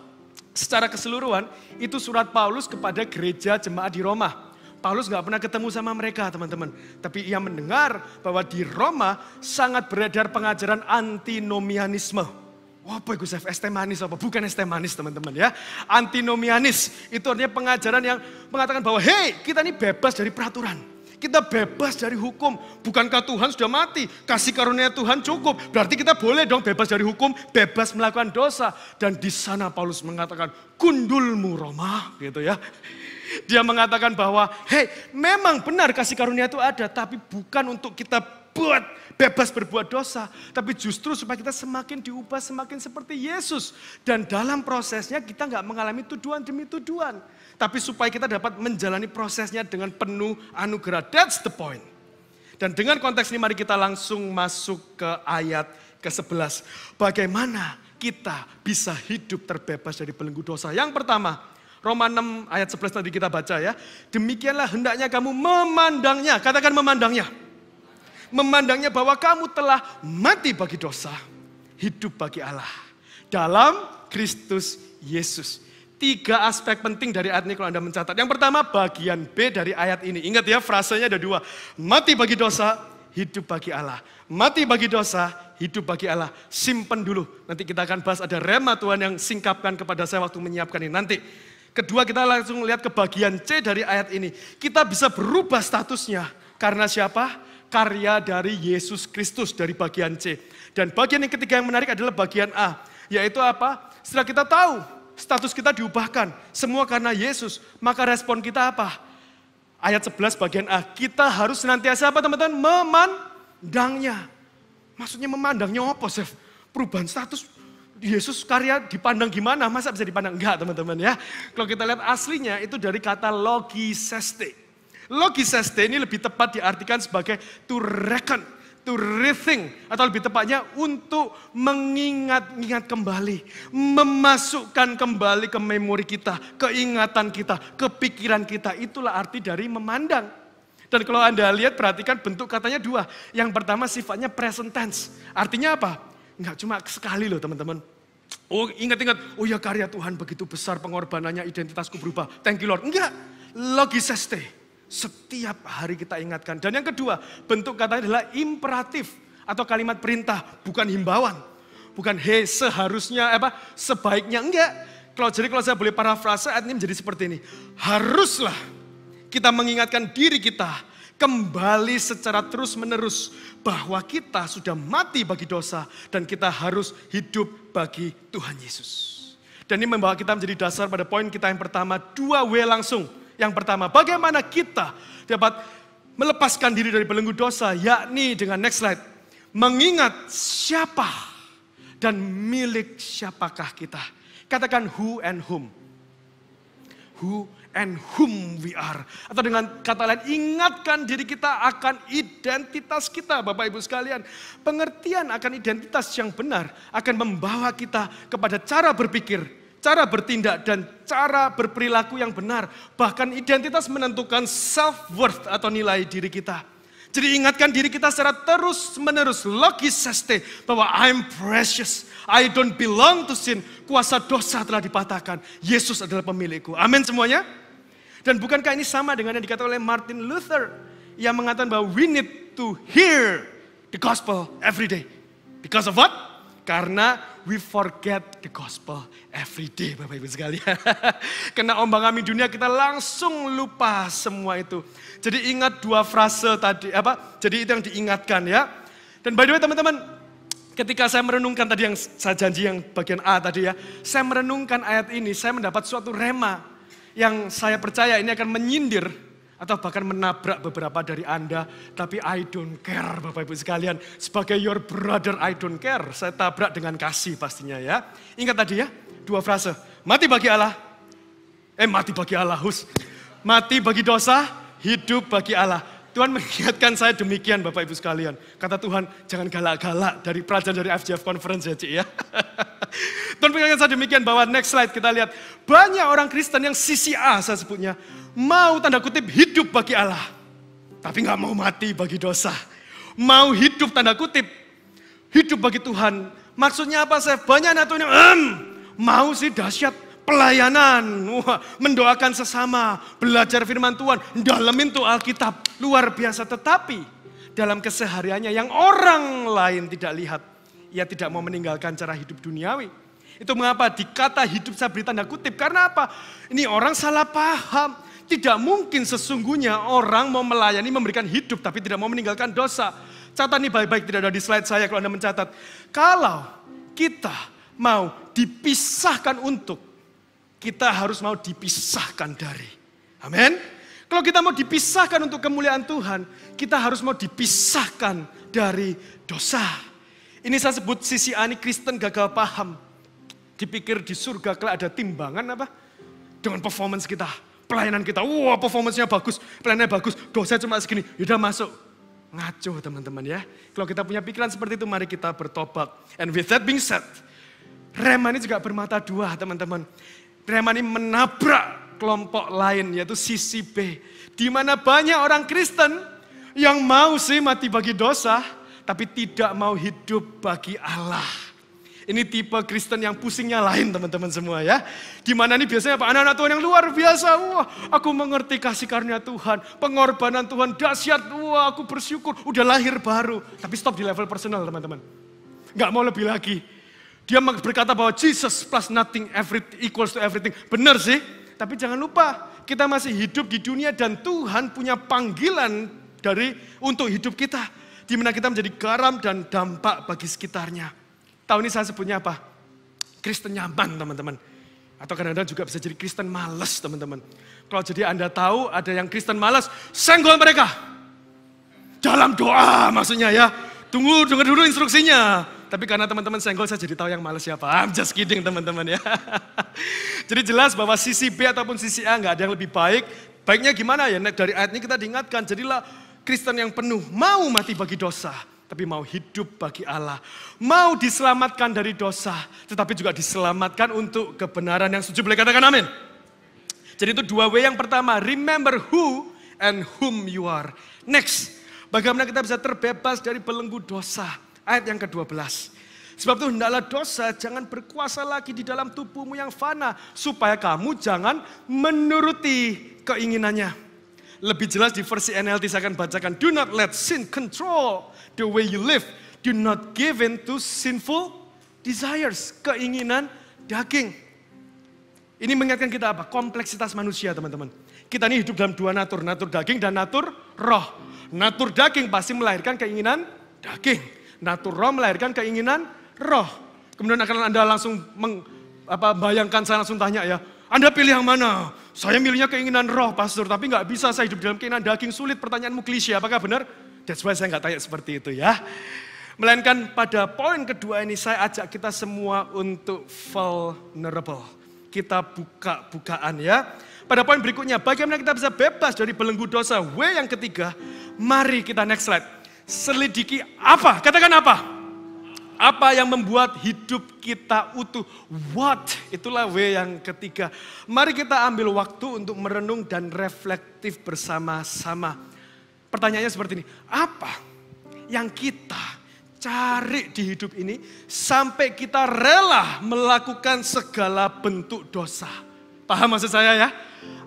secara keseluruhan itu surat Paulus kepada gereja jemaat di Roma. Paulus nggak pernah ketemu sama mereka teman-teman. Tapi ia mendengar bahwa di Roma sangat beredar pengajaran antinomianisme. Wah, apa itu ST manis apa? Bukan ST manis teman-teman ya. Antinomianis itu artinya pengajaran yang mengatakan bahwa hey, kita ini bebas dari peraturan. Kita bebas dari hukum. Bukankah Tuhan sudah mati? Kasih karunia Tuhan cukup. Berarti kita boleh dong bebas dari hukum, bebas melakukan dosa. Dan di sana Paulus mengatakan, kundulmu Roma, gitu ya. Dia mengatakan bahwa, hey, memang benar kasih karunia itu ada, tapi bukan untuk kita buat bebas berbuat dosa, tapi justru supaya kita semakin diubah, semakin seperti Yesus. Dan dalam prosesnya kita nggak mengalami tuduhan demi tuduhan, tapi supaya kita dapat menjalani prosesnya dengan penuh anugerah. That's the point. Dan dengan konteks ini mari kita langsung masuk ke ayat ke-11. Bagaimana kita bisa hidup terbebas dari belenggu dosa? Yang pertama, Roma 6 ayat 11 tadi kita baca ya. Demikianlah hendaknya kamu memandangnya. Katakan memandangnya. Memandangnya bahwa kamu telah mati bagi dosa, hidup bagi Allah. Dalam Kristus Yesus. 3 aspek penting dari ayat ini kalau Anda mencatat. Yang pertama bagian B dari ayat ini. Ingat ya frasenya ada 2. Mati bagi dosa, hidup bagi Allah. Mati bagi dosa, hidup bagi Allah. Simpen dulu. Nanti kita akan bahas ada rema Tuhan yang singkapkan kepada saya waktu menyiapkan ini. Nanti. Kedua kita langsung lihat ke bagian C dari ayat ini. Kita bisa berubah statusnya. Karena siapa? Karya dari Yesus Kristus dari bagian C. Dan bagian yang ketiga yang menarik adalah bagian A. Yaitu apa? Setelah kita tahu status kita diubahkan. Semua karena Yesus. Maka respon kita apa? Ayat 11 bagian A. Kita harus senantiasa apa teman-teman? Memandangnya. Maksudnya memandangnya apa, Chef? Perubahan status Yesus karya dipandang gimana? Masa bisa dipandang? Enggak teman-teman ya. Kalau kita lihat aslinya itu dari kata logiseste. Logiseste ini lebih tepat diartikan sebagai to reckon, to rethink. Atau lebih tepatnya untuk mengingat-ingat kembali. Memasukkan kembali ke memori kita, keingatan kita, kepikiran kita. Itulah arti dari memandang. Dan kalau Anda lihat, perhatikan bentuk katanya dua. Yang pertama sifatnya present tense. Artinya apa? Enggak cuma sekali loh teman-teman. Oh ingat-ingat, oh ya karya Tuhan begitu besar pengorbanannya, identitasku berubah. Thank you Lord. Enggak, logiseste. Setiap hari kita ingatkan. Dan yang kedua, bentuk katanya adalah imperatif. Atau kalimat perintah, bukan himbauan. Bukan hey seharusnya, sebaiknya. Enggak. Kalau saya boleh parafrase, ayat ini menjadi seperti ini. Haruslah kita mengingatkan diri kita kembali secara terus-menerus bahwa kita sudah mati bagi dosa dan kita harus hidup bagi Tuhan Yesus. Dan ini membawa kita menjadi dasar pada poin kita yang pertama, 2W langsung. Yang pertama, bagaimana kita dapat melepaskan diri dari belenggu dosa, yakni dengan next slide, mengingat siapa dan milik siapakah kita. Katakan who and whom. Who and whom we are. Atau dengan kata lain, ingatkan diri kita akan identitas kita, Bapak Ibu sekalian. Pengertian akan identitas yang benar akan membawa kita kepada cara berpikir, cara bertindak, dan cara berperilaku yang benar. Bahkan identitas menentukan self-worth atau nilai diri kita. Jadi ingatkan diri kita secara terus-menerus, logiseste, bahwa I'm precious, I don't belong to sin. Kuasa dosa telah dipatahkan, Yesus adalah pemilikku. Amin semuanya. Dan bukankah ini sama dengan yang dikatakan oleh Martin Luther yang mengatakan bahwa we need to hear the gospel every day. Because of what? Karena we forget the gospel every day, Bapak Ibu sekalian. Kena ombang-ambing dunia kita langsung lupa semua itu. Jadi ingat dua frase tadi, jadi itu yang diingatkan ya. Dan by the way teman-teman, ketika saya merenungkan tadi yang saya janji yang bagian A tadi ya, saya merenungkan ayat ini, saya mendapat suatu rema yang saya percaya ini akan menyindir atau bahkan menabrak beberapa dari Anda. Tapi I don't care Bapak Ibu sekalian. Sebagai your brother I don't care. Saya tabrak dengan kasih pastinya ya. Ingat tadi ya, dua frase. Mati bagi Allah. Mati bagi Allah. Mati bagi dosa, hidup bagi Allah. Tuhan mengingatkan saya demikian Bapak Ibu sekalian. Kata Tuhan, jangan galak-galak dari pelajaran dari FGF Conference ya Cik ya. Tuhan mengingatkan saya demikian bahwa next slide kita lihat. Banyak orang Kristen yang sisi A saya sebutnya. Mau tanda kutip hidup bagi Allah. Tapi gak mau mati bagi dosa. Mau hidup tanda kutip. Hidup bagi Tuhan. Maksudnya apa saya? Banyak anak Tuhan yang mau sih dahsyat. Pelayanan, mendoakan sesama, belajar firman Tuhan, dalemin tuh Alkitab, luar biasa. Tetapi dalam kesehariannya yang orang lain tidak lihat, ia tidak mau meninggalkan cara hidup duniawi. Itu mengapa dikata hidup saya beri tanda kutip, karena apa? Ini orang salah paham. Tidak mungkin sesungguhnya orang mau melayani, memberikan hidup, tapi tidak mau meninggalkan dosa. Catat ini baik-baik, tidak ada di slide saya kalau Anda mencatat. Kalau kita mau dipisahkan untuk, kita harus mau dipisahkan dari. Amin. Kalau kita mau dipisahkan untuk kemuliaan Tuhan, kita harus mau dipisahkan dari dosa. Ini saya sebut sisi A ini Kristen gagal paham. Dipikir di surga kelak ada timbangan apa? Dengan performance kita, pelayanan kita. Wah, performance-nya bagus, pelayanannya bagus, dosa cuma segini. Yaudah masuk. Ngaco teman-teman ya. Kalau kita punya pikiran seperti itu, mari kita bertobat. And with that being said, rema ini juga bermata dua teman-teman. Rema ini menabrak kelompok lain yaitu sisi B. Di mana banyak orang Kristen yang mau sih mati bagi dosa, tapi tidak mau hidup bagi Allah. Ini tipe Kristen yang pusingnya lain teman-teman semua ya. Di mana ini biasanya anak-anak Tuhan yang luar biasa. Wah, aku mengerti kasih karunia Tuhan, pengorbanan Tuhan dahsyat. Wah, aku bersyukur, udah lahir baru. Tapi stop di level personal teman-teman. nggak mau lebih lagi. Dia berkata bahwa Jesus plus nothing equals to everything. Benar sih, tapi jangan lupa kita masih hidup di dunia dan Tuhan punya panggilan untuk hidup kita. Di mana kita menjadi garam dan dampak bagi sekitarnya. Tahun ini saya sebutnya apa? Kristen nyaman teman-teman. Atau kadang-kadang juga bisa jadi Kristen malas teman-teman. Kalau jadi Anda tahu ada yang Kristen malas, senggol mereka. Dalam doa maksudnya ya. Tunggu, dengar dulu instruksinya. Tapi karena teman-teman senggol, saya jadi tahu yang males siapa. I'm just kidding teman-teman ya. Jadi jelas bahwa sisi B ataupun sisi A nggak ada yang lebih baik. Baiknya gimana ya? Dari ayat ini kita diingatkan, jadilah Kristen yang penuh, mau mati bagi dosa. Tapi mau hidup bagi Allah. Mau diselamatkan dari dosa, tetapi juga diselamatkan untuk kebenaran yang setuju. Boleh katakan amin? Jadi itu 2 W. Yang pertama, remember who and whom you are. Next, bagaimana kita bisa terbebas dari belenggu dosa. Ayat yang ke-12. Sebab itu hendaklah dosa jangan berkuasa lagi di dalam tubuhmu yang fana. Supaya kamu jangan menuruti keinginannya. Lebih jelas di versi NLT saya akan bacakan. Do not let sin control the way you live. Do not give in to sinful desires. Keinginan daging. Ini mengingatkan kita apa? Kompleksitas manusia teman-teman. Kita ini hidup dalam 2 natur. Natur daging dan natur roh. Natur daging pasti melahirkan keinginan daging. Natur roh melahirkan keinginan roh. Kemudian akan Anda langsung bayangkan, saya langsung tanya ya. Anda pilih yang mana? Saya milihnya keinginan roh pastor. Tapi nggak bisa saya hidup dalam keinginan daging. Sulit, pertanyaanmu klise. Apakah benar? That's why saya nggak tanya seperti itu ya. Melainkan pada poin kedua ini saya ajak kita semua untuk vulnerable. Kita buka-bukaan ya. Pada poin berikutnya, bagaimana kita bisa bebas dari belenggu dosa. W yang ketiga, mari kita next slide. Selidiki apa? Katakan apa? Apa yang membuat hidup kita utuh? What? Itulah W yang ketiga. Mari kita ambil waktu untuk merenung dan reflektif bersama-sama. Pertanyaannya seperti ini. Apa yang kita cari di hidup ini sampai kita rela melakukan segala bentuk dosa? Paham maksud saya ya?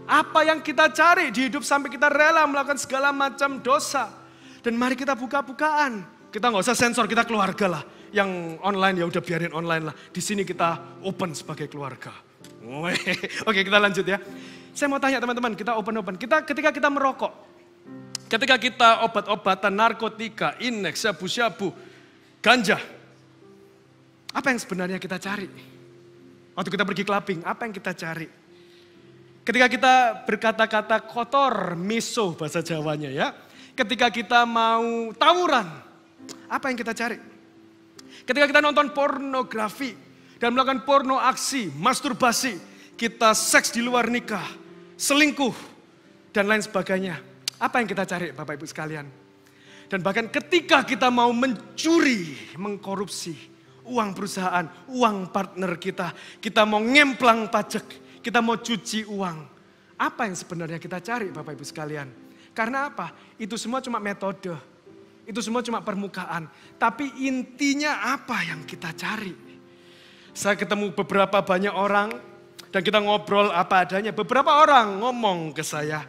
Apa yang kita cari di hidup sampai kita rela melakukan segala macam dosa? Dan mari kita buka-bukaan. Kita nggak usah sensor, kita keluarga lah. Yang online ya udah biarin online lah. Di sini kita open sebagai keluarga. Oke, kita lanjut ya. Saya mau tanya teman-teman, kita open-open. Ketika kita merokok, ketika kita obat-obatan, narkotika, inek, syabu-syabu, ganja. Apa yang sebenarnya kita cari? Waktu kita pergi clubbing, apa yang kita cari? Ketika kita berkata-kata kotor, miso bahasa Jawanya ya. Ketika kita mau tawuran, apa yang kita cari? Ketika kita nonton pornografi dan melakukan porno aksi, masturbasi, kita seks di luar nikah, selingkuh, dan lain sebagainya. Apa yang kita cari Bapak Ibu sekalian? Dan bahkan ketika kita mau mencuri, mengkorupsi uang perusahaan, uang partner kita mau ngemplang pajak, kita mau cuci uang. Apa yang sebenarnya kita cari Bapak Ibu sekalian? Karena apa? Itu semua cuma metode. Itu semua cuma permukaan. Tapi intinya apa yang kita cari? Saya ketemu beberapa banyak orang dan kita ngobrol apa adanya. Beberapa orang ngomong ke saya.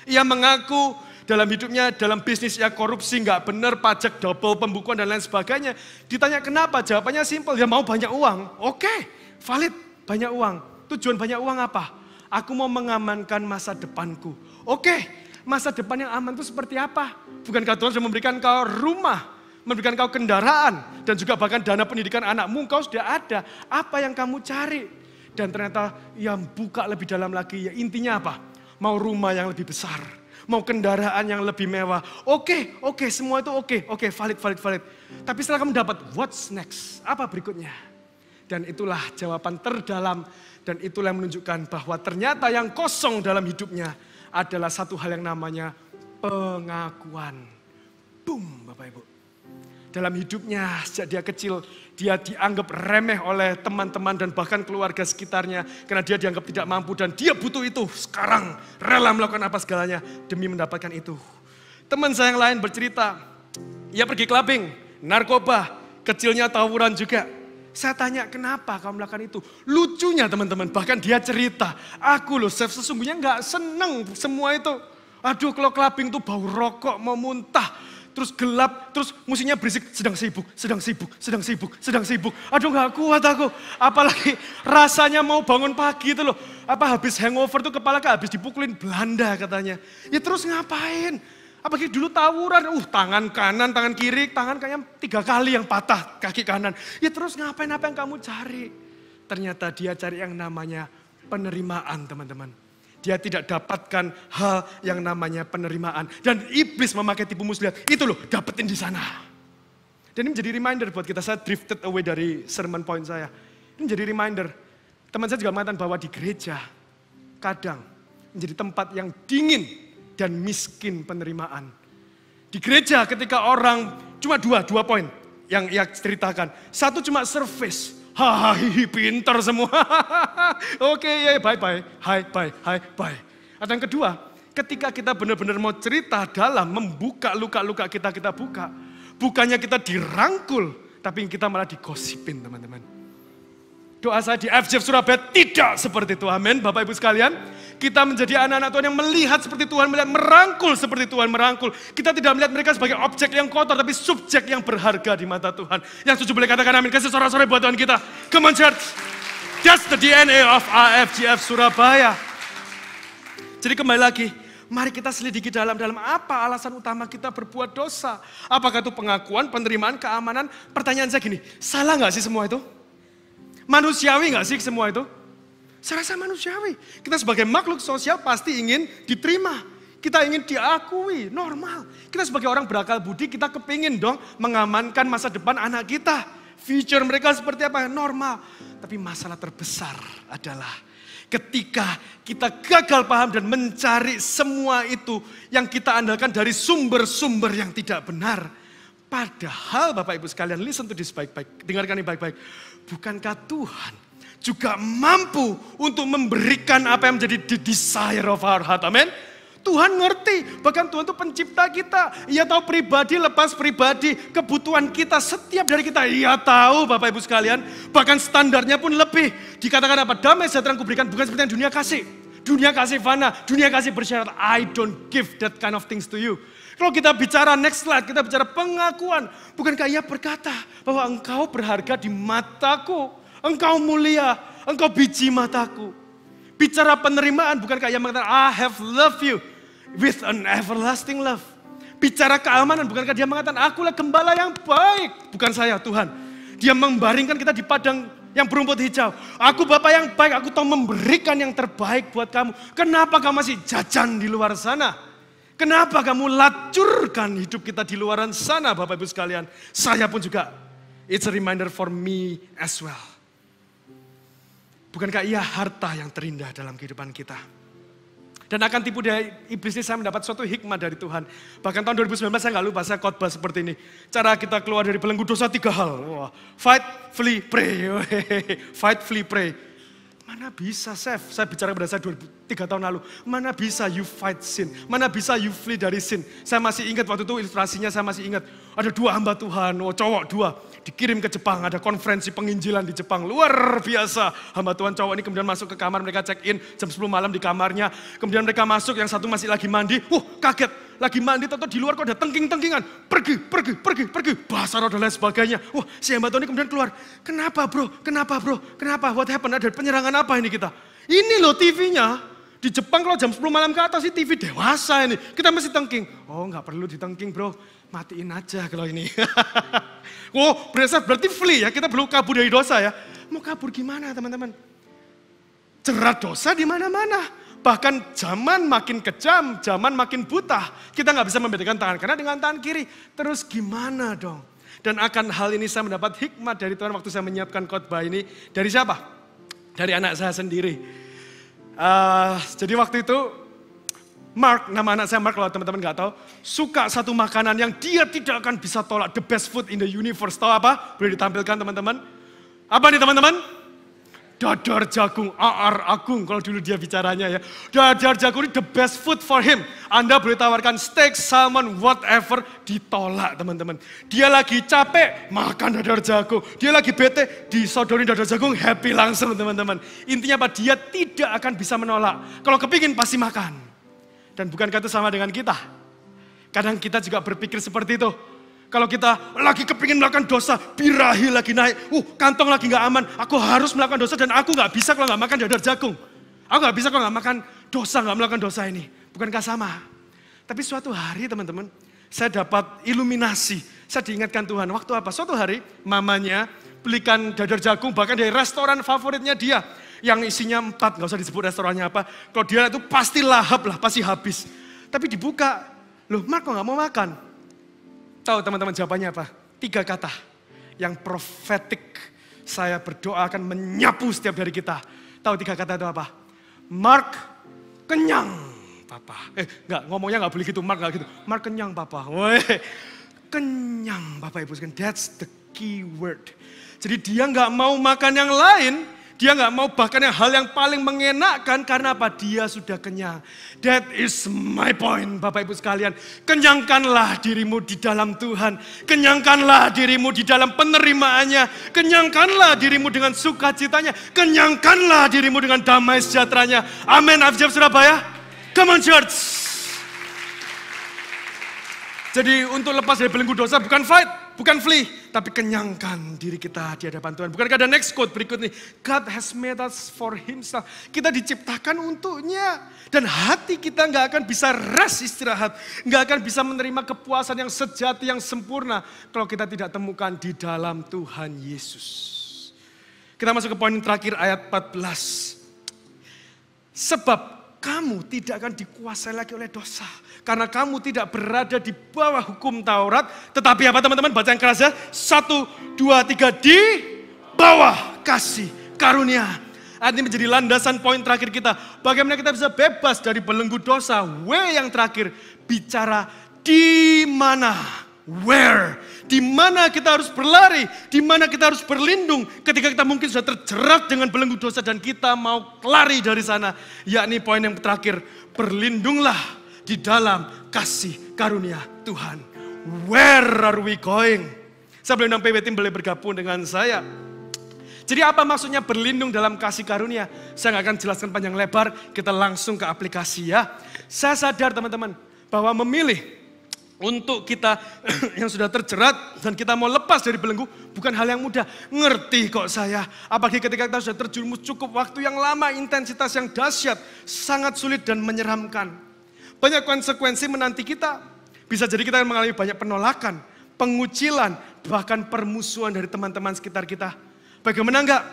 Ia mengaku dalam hidupnya, dalam bisnisnya korupsi, nggak benar, pajak double, pembukuan dan lain sebagainya. Ditanya kenapa? Jawabannya simpel, ya mau banyak uang. Oke, valid, banyak uang. Tujuan banyak uang apa? Aku mau mengamankan masa depanku. Oke. Masa depan yang aman itu seperti apa? Bukankah Tuhan sudah memberikan kau rumah, memberikan kau kendaraan, dan juga bahkan dana pendidikan anakmu kau sudah ada. Apa yang kamu cari? Dan ternyata yang buka lebih dalam lagi, ya intinya apa? Mau rumah yang lebih besar, mau kendaraan yang lebih mewah. Oke, semua itu oke, valid. Tapi setelah kamu dapat, what's next? Apa berikutnya? Dan itulah jawaban terdalam, dan itulah yang menunjukkan bahwa ternyata yang kosong dalam hidupnya adalah satu hal yang namanya pengakuan. Boom, Bapak Ibu. Dalam hidupnya sejak dia kecil, dia dianggap remeh oleh teman-teman dan bahkan keluarga sekitarnya. Karena dia dianggap tidak mampu dan dia butuh itu. Sekarang rela melakukan apa segalanya demi mendapatkan itu. Teman saya yang lain bercerita, ia pergi clubbing, narkoba, kecilnya tawuran juga. Saya tanya, kenapa kamu melakukan itu? Lucunya teman-teman, bahkan dia cerita, aku loh Chef sesungguhnya gak seneng semua itu. Aduh kalau clubbing tuh bau rokok, mau muntah. terus gelap, terus musiknya berisik, sedang sibuk, sedang sibuk, sedang sibuk, sedang sibuk. Aduh gak kuat aku, apalagi rasanya mau bangun pagi itu loh. Apa habis hangover tuh kepala habis dipukulin Belanda katanya. Ya terus ngapain? Apalagi dulu tawuran, tangan kanan, tangan kiri, tangan kanan 3 kali yang patah kaki kanan. Ya terus ngapain apa yang kamu cari? Ternyata dia cari yang namanya penerimaan teman-teman. Dia tidak dapatkan hal yang namanya penerimaan. Dan iblis memakai tipu muslihat. Itu loh, dapetin di sana. Dan ini menjadi reminder buat kita. Saya drifted away dari sermon point saya. Ini menjadi reminder. Teman saya juga mengatakan bahwa di gereja kadang menjadi tempat yang dingin dan miskin penerimaan. Di gereja ketika orang, cuma dua poin yang ia ceritakan. Satu cuma service. Hai, pintar semua. Oke, ya, bye. Hai, bye. Atau yang kedua, ketika kita benar-benar mau cerita dalam membuka luka-luka kita buka. Bukannya kita dirangkul, tapi kita malah digosipin teman-teman. Doa saya di FGF Surabaya tidak seperti itu, amin. Bapak Ibu sekalian, kita menjadi anak-anak Tuhan yang melihat seperti Tuhan, melihat merangkul seperti Tuhan merangkul. Kita tidak melihat mereka sebagai objek yang kotor, tapi subjek yang berharga di mata Tuhan. Yang setuju boleh katakan amin. Kasih sorak-sorai buat Tuhan kita. Come on church. That's the DNA of AFGF Surabaya. Jadi kembali lagi, mari kita selidiki dalam apa alasan utama kita berbuat dosa. Apakah itu pengakuan, penerimaan, keamanan? Pertanyaan saya gini, salah gak sih semua itu? Manusiawi gak sih semua itu? Saya rasa manusiawi. Kita sebagai makhluk sosial pasti ingin diterima. Kita ingin diakui, normal. Kita sebagai orang berakal budi, kita kepingin dong mengamankan masa depan anak kita. Future mereka seperti apa? Normal. Tapi masalah terbesar adalah ketika kita gagal paham dan mencari semua itu yang kita andalkan dari sumber-sumber yang tidak benar. Padahal Bapak Ibu sekalian, listen to this baik-baik. Dengarkan ini baik-baik. Bukankah Tuhan juga mampu untuk memberikan apa yang menjadi the desire of our heart, amin? Tuhan ngerti, bahkan Tuhan itu pencipta kita. Ia tahu pribadi lepas pribadi, kebutuhan kita, setiap dari kita. Ia tahu Bapak Ibu sekalian, bahkan standarnya pun lebih. Dikatakan apa? Damai sejahtera yang kuberikan bukan seperti yang dunia kasih. Dunia kasih fana, dunia kasih bersyarat. I don't give that kind of things to you. Kalau kita bicara next slide, kita bicara pengakuan. Bukankah ia berkata bahwa engkau berharga di mataku. Engkau mulia, engkau biji mataku. Bicara penerimaan, bukankah ia mengatakan I have loved you with an everlasting love. Bicara keamanan, bukankah dia mengatakan akulah gembala yang baik. Bukan saya, Tuhan. Dia membaringkan kita di padang yang berumput hijau. Aku Bapa yang baik, aku tahu memberikan yang terbaik buat kamu. Kenapa kamu masih jajan di luar sana? Kenapa kamu lacurkan hidup kita di luaran sana Bapak Ibu sekalian? Saya pun juga, it's a reminder for me as well. Bukankah ia harta yang terindah dalam kehidupan kita? Dan akan tipu daya iblis ini saya mendapat suatu hikmah dari Tuhan. Bahkan tahun 2019 saya nggak lupa, saya khotbah seperti ini. Cara kita keluar dari belenggu dosa 3 hal. Wah, fight, flee, pray. Fight, flee, pray. Mana bisa, Chef? Saya bicara pada saya 3 tahun lalu. Mana bisa you fight sin? Mana bisa you flee dari sin? Saya masih ingat waktu itu ilustrasinya, saya masih ingat. Ada 2 hamba Tuhan, cowok 2. Dikirim ke Jepang, ada konferensi penginjilan di Jepang. Luar biasa. Hamba Tuhan cowok ini kemudian masuk ke kamar, mereka check in jam 10 malam di kamarnya. Kemudian mereka masuk, yang satu masih lagi mandi. Kaget. Lagi mandi, atau di luar kok ada tengking-tengkingan. Pergi. Bahasa roh dan lain sebagainya. Si hamba Tuhan ini kemudian keluar. Kenapa bro? Kenapa? What happened? Ada penyerangan apa ini kita? Ini loh TV-nya. Di Jepang kalau jam 10 malam ke atas ini TV dewasa ini. Kita masih tengking. Nggak perlu ditengking bro. Matiin aja kalau ini. Berarti flee ya. Kita perlu kabur dari dosa ya. Mau kabur gimana teman-teman? Jerat dosa di mana-mana. Bahkan zaman makin kejam, zaman makin buta. Kita nggak bisa membedakan tangan kanan dengan tangan kiri. Terus gimana dong? Dan akan hal ini saya mendapat hikmat dari Tuhan waktu saya menyiapkan khotbah ini. Dari siapa? Dari anak saya sendiri. Jadi waktu itu Mark, nama anak saya Mark kalau teman-teman nggak tahu, suka satu makanan yang dia tidak akan bisa tolak. The best food in the universe. Tahu apa? Boleh ditampilkan teman-teman? Apa nih teman-teman? Dadar jagung, aar agung kalau dulu dia bicaranya ya. Dadar jagung ini the best food for him. Anda boleh tawarkan steak, salmon, whatever, ditolak teman-teman. Dia lagi capek, makan dadar jagung. Dia lagi bete, disodorin dadar jagung, happy langsung teman-teman. Intinya apa? Dia tidak akan bisa menolak. Kalau kepingin pasti makan. Dan bukankah itu sama dengan kita? Kadang kita juga berpikir seperti itu. Kalau kita lagi kepingin melakukan dosa, birahi lagi naik, kantong lagi gak aman, aku harus melakukan dosa dan aku gak bisa kalau gak makan dadar jagung. Aku gak bisa kalau gak makan dosa, gak melakukan dosa ini. Bukankah sama? Tapi suatu hari teman-teman, saya dapat iluminasi, saya diingatkan Tuhan. Waktu apa? Suatu hari mamanya belikan dadar jagung bahkan dari restoran favoritnya dia. Yang isinya 4, gak usah disebut restorannya apa. Kalau dia itu pasti lahap lah, pasti habis. Tapi dibuka, loh Mark kok gak mau makan? Tahu teman-teman jawabannya apa? 3 kata yang profetik. Saya berdoa akan menyapu setiap dari kita. Tahu 3 kata itu apa? Mark kenyang Papa. Enggak, ngomongnya enggak boleh gitu, Mark enggak gitu. Mark kenyang Papa. Woi, kenyang Bapak Ibu sekalian. That's the key word. Jadi dia enggak mau makan yang lain. Dia nggak mau bahkan yang hal yang paling mengenakkan karena apa? Dia sudah kenyang. That is my point Bapak Ibu sekalian. Kenyangkanlah dirimu di dalam Tuhan. Kenyangkanlah dirimu di dalam penerimaannya. Kenyangkanlah dirimu dengan sukacitanya. Kenyangkanlah dirimu dengan damai sejahteranya. Amin. FJF Surabaya. Come on church. Jadi untuk lepas dari belenggu dosa bukan fight, bukan flee, tapi kenyangkan diri kita di hadapan Tuhan. Bukankah ada next quote berikut nih? God has made us for himself. Kita diciptakan untuknya. Dan hati kita nggak akan bisa rest istirahat. Nggak akan bisa menerima kepuasan yang sejati, yang sempurna. Kalau kita tidak temukan di dalam Tuhan Yesus. Kita masuk ke poin terakhir ayat 14. Sebab kamu tidak akan dikuasai lagi oleh dosa. Karena kamu tidak berada di bawah hukum Taurat. Tetapi apa teman-teman? Baca yang keras ya. 1, 2, 3. Di bawah kasih karunia. Ini menjadi landasan poin terakhir kita. Bagaimana kita bisa bebas dari belenggu dosa. W yang terakhir. Bicara di mana. Where. Di mana kita harus berlari. Di mana kita harus berlindung. Ketika kita mungkin sudah terjerat dengan belenggu dosa. Dan kita mau lari dari sana. Yakni poin yang terakhir. Berlindunglah di dalam kasih karunia Tuhan. Where are we going? Saya boleh undang PW Team boleh bergabung dengan saya. Jadi apa maksudnya berlindung dalam kasih karunia? Saya nggak akan jelaskan panjang lebar, kita langsung ke aplikasi ya. Saya sadar teman-teman bahwa memilih untuk kita yang sudah terjerat dan kita mau lepas dari belenggu bukan hal yang mudah. Ngerti kok saya. Apalagi ketika kita sudah terjerumus cukup waktu yang lama, intensitas yang dahsyat, sangat sulit dan menyeramkan. Banyak konsekuensi menanti kita. Bisa jadi kita akan mengalami banyak penolakan, pengucilan, bahkan permusuhan dari teman-teman sekitar kita. Bagaimana enggak?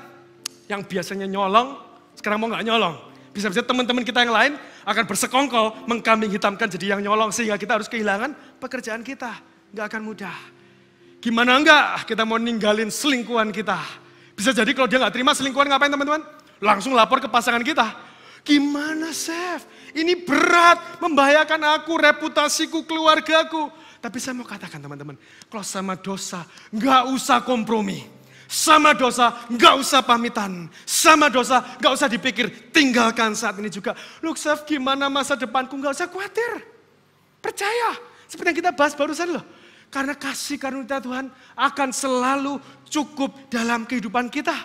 Yang biasanya nyolong, sekarang mau enggak nyolong. Bisa-bisa teman-teman kita yang lain akan bersekongkol, mengkambing hitamkan jadi yang nyolong. Sehingga kita harus kehilangan pekerjaan kita. Enggak akan mudah. Gimana enggak kita mau ninggalin selingkuhan kita? Bisa jadi kalau dia enggak terima selingkuhan ngapain teman-teman? Langsung lapor ke pasangan kita. Gimana Chef? Ini berat, membahayakan aku, reputasiku, keluargaku. Tapi saya mau katakan teman-teman, kalau sama dosa nggak usah kompromi. Sama dosa nggak usah pamitan. Sama dosa nggak usah dipikir, tinggalkan saat ini juga. Look Chef, gimana masa depanku? Nggak usah khawatir. Percaya, seperti yang kita bahas barusan loh. Karena kasih karunia Tuhan akan selalu cukup dalam kehidupan kita.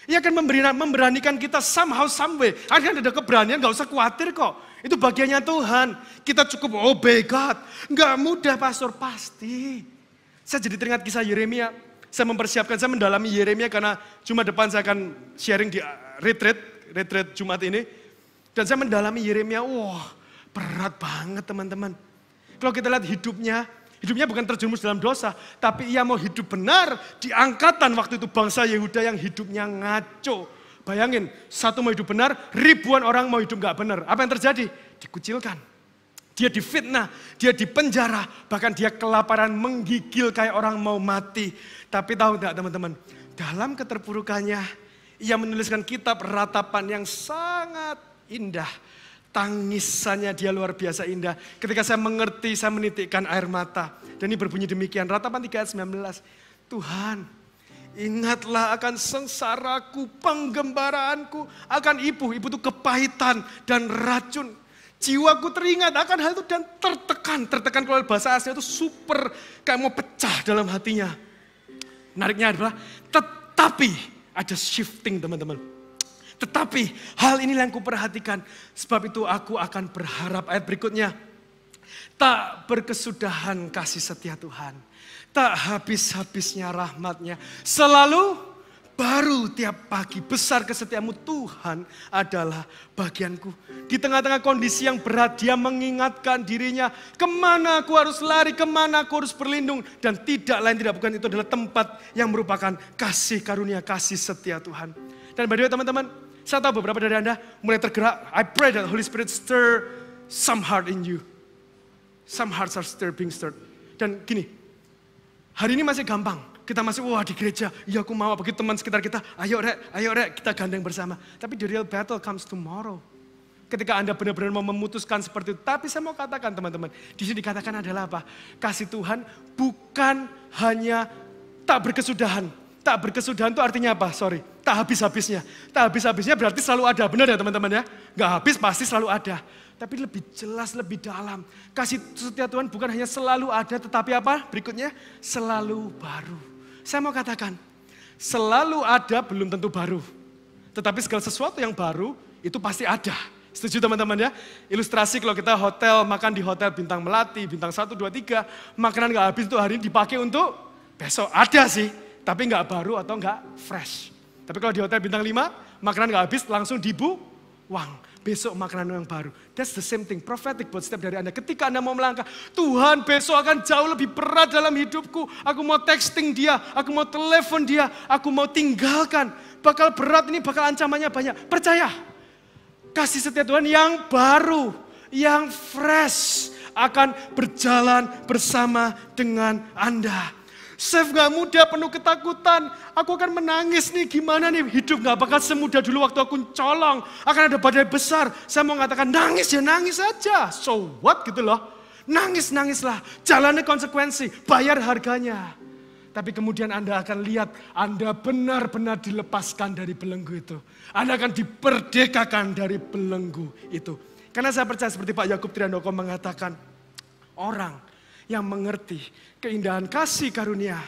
Ia akan memberanikan kita somehow, someway. Akan ada keberanian, gak usah khawatir kok. Itu bagiannya Tuhan. Kita cukup obey God. Gak mudah pastor, pasti. Saya jadi teringat kisah Yeremia. Saya mempersiapkan, saya mendalami Yeremia karena Jumat depan saya akan sharing di retreat Jumat ini. Dan saya mendalami Yeremia, wah berat banget teman-teman. Kalau kita lihat hidupnya bukan terjerumus dalam dosa, tapi ia mau hidup benar di angkatan waktu itu bangsa Yehuda yang hidupnya ngaco. Bayangin, satu mau hidup benar, ribuan orang mau hidup gak benar. Apa yang terjadi? Dikucilkan. Dia difitnah, dia dipenjara, bahkan dia kelaparan menggigil kayak orang mau mati. Tapi tahu gak teman-teman, dalam keterpurukannya, ia menuliskan kitab ratapan yang sangat indah. Tangisannya dia luar biasa indah. Ketika saya mengerti, saya menitikkan air mata. Dan ini berbunyi demikian, Ratapan 3 ayat 19. Tuhan, ingatlah akan sengsaraku, penggembaraanku, akan ibu itu kepahitan dan racun. Jiwaku teringat akan hal itu dan tertekan. Tertekan kalau bahasa aslinya itu super, kayak mau pecah dalam hatinya. Menariknya adalah, tetapi ada shifting teman-teman. Tetapi hal ini yang kuperhatikan. Sebab itu aku akan berharap. Ayat berikutnya. Tak berkesudahan kasih setia Tuhan. Tak habis-habisnya rahmat-Nya. Selalu baru tiap pagi. Besar kesetiamu Tuhan adalah bagianku. Di tengah-tengah kondisi yang berat, Dia mengingatkan dirinya. Kemana aku harus lari, kemana aku harus berlindung. Dan tidak lain tidak bukan itu adalah tempat yang merupakan kasih karunia, kasih setia Tuhan. Dan by the way teman-teman, saya tahu beberapa dari Anda mulai tergerak. I pray that Holy Spirit stir some heart in you. Some hearts are being stirred. Dan gini, hari ini masih gampang. Kita masih, wah di gereja, iya aku mau bagi teman sekitar kita. Ayo rek, kita gandeng bersama. Tapi the real battle comes tomorrow. Ketika Anda benar-benar mau memutuskan seperti itu. Tapi saya mau katakan teman-teman, di sini dikatakan adalah apa? Kasih Tuhan bukan hanya tak berkesudahan. Tak berkesudahan itu artinya apa? Tak habis-habisnya. Tak habis-habisnya berarti selalu ada. Benar ya teman-teman ya? Gak habis pasti selalu ada. Tapi lebih jelas, lebih dalam. Kasih setia Tuhan bukan hanya selalu ada, tetapi apa? Berikutnya, selalu baru. Saya mau katakan, selalu ada belum tentu baru. Tetapi segala sesuatu yang baru, itu pasti ada. Setuju teman-teman ya? Ilustrasi kalau kita hotel, makan di hotel bintang Melati, bintang 1, 2, 3, makanan gak habis itu hari ini dipakai untuk besok. Ada sih, tapi gak baru atau gak fresh. Tapi kalau di hotel bintang 5, makanan gak habis langsung dibuang. Besok makanan yang baru. That's the same thing. Prophetic buat setiap dari Anda. Ketika Anda mau melangkah, Tuhan besok akan jauh lebih berat dalam hidupku. Aku mau texting dia, aku mau telepon dia, aku mau tinggalkan. Bakal berat ini, bakal ancamannya banyak. Percaya. Kasih setia Tuhan yang baru, yang fresh akan berjalan bersama dengan Anda. Chef gak mudah, penuh ketakutan. Aku akan menangis nih, gimana nih hidup gak bakal semudah dulu waktu aku colong. Akan ada badai besar. Saya mau mengatakan nangis ya nangis aja. So what gitu loh. Nangislah. Jalani konsekuensi, bayar harganya. Tapi kemudian Anda akan lihat Anda benar-benar dilepaskan dari belenggu itu. Anda akan diperdekakan dari belenggu itu. Karena saya percaya seperti Pak Yakub Triandoko mengatakan, orang yang mengerti keindahan kasih karunia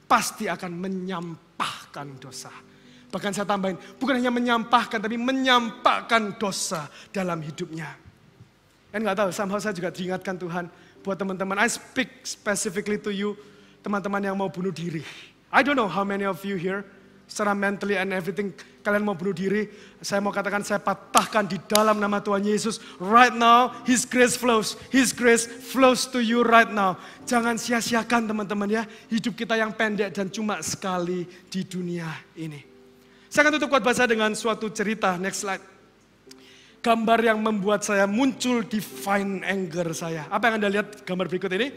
pasti akan menyampahkan dosa. Bahkan saya tambahin, bukan hanya menyampahkan tapi menyampahkan dosa dalam hidupnya. Kan nggak tahu, somehow saya juga diingatkan Tuhan buat teman-teman. I speak specifically to you, teman-teman yang mau bunuh diri. I don't know how many of you here secara mentally and everything kalian mau bunuh diri. Saya mau katakan saya patahkan di dalam nama Tuhan Yesus. Right now, His grace flows. His grace flows to you right now. Jangan sia-siakan teman-teman ya. Hidup kita yang pendek dan cuma sekali di dunia ini. Saya akan tutup khotbah saya dengan suatu cerita. Next slide. Gambar yang membuat saya muncul divine anger saya. Apa yang Anda lihat gambar berikut ini?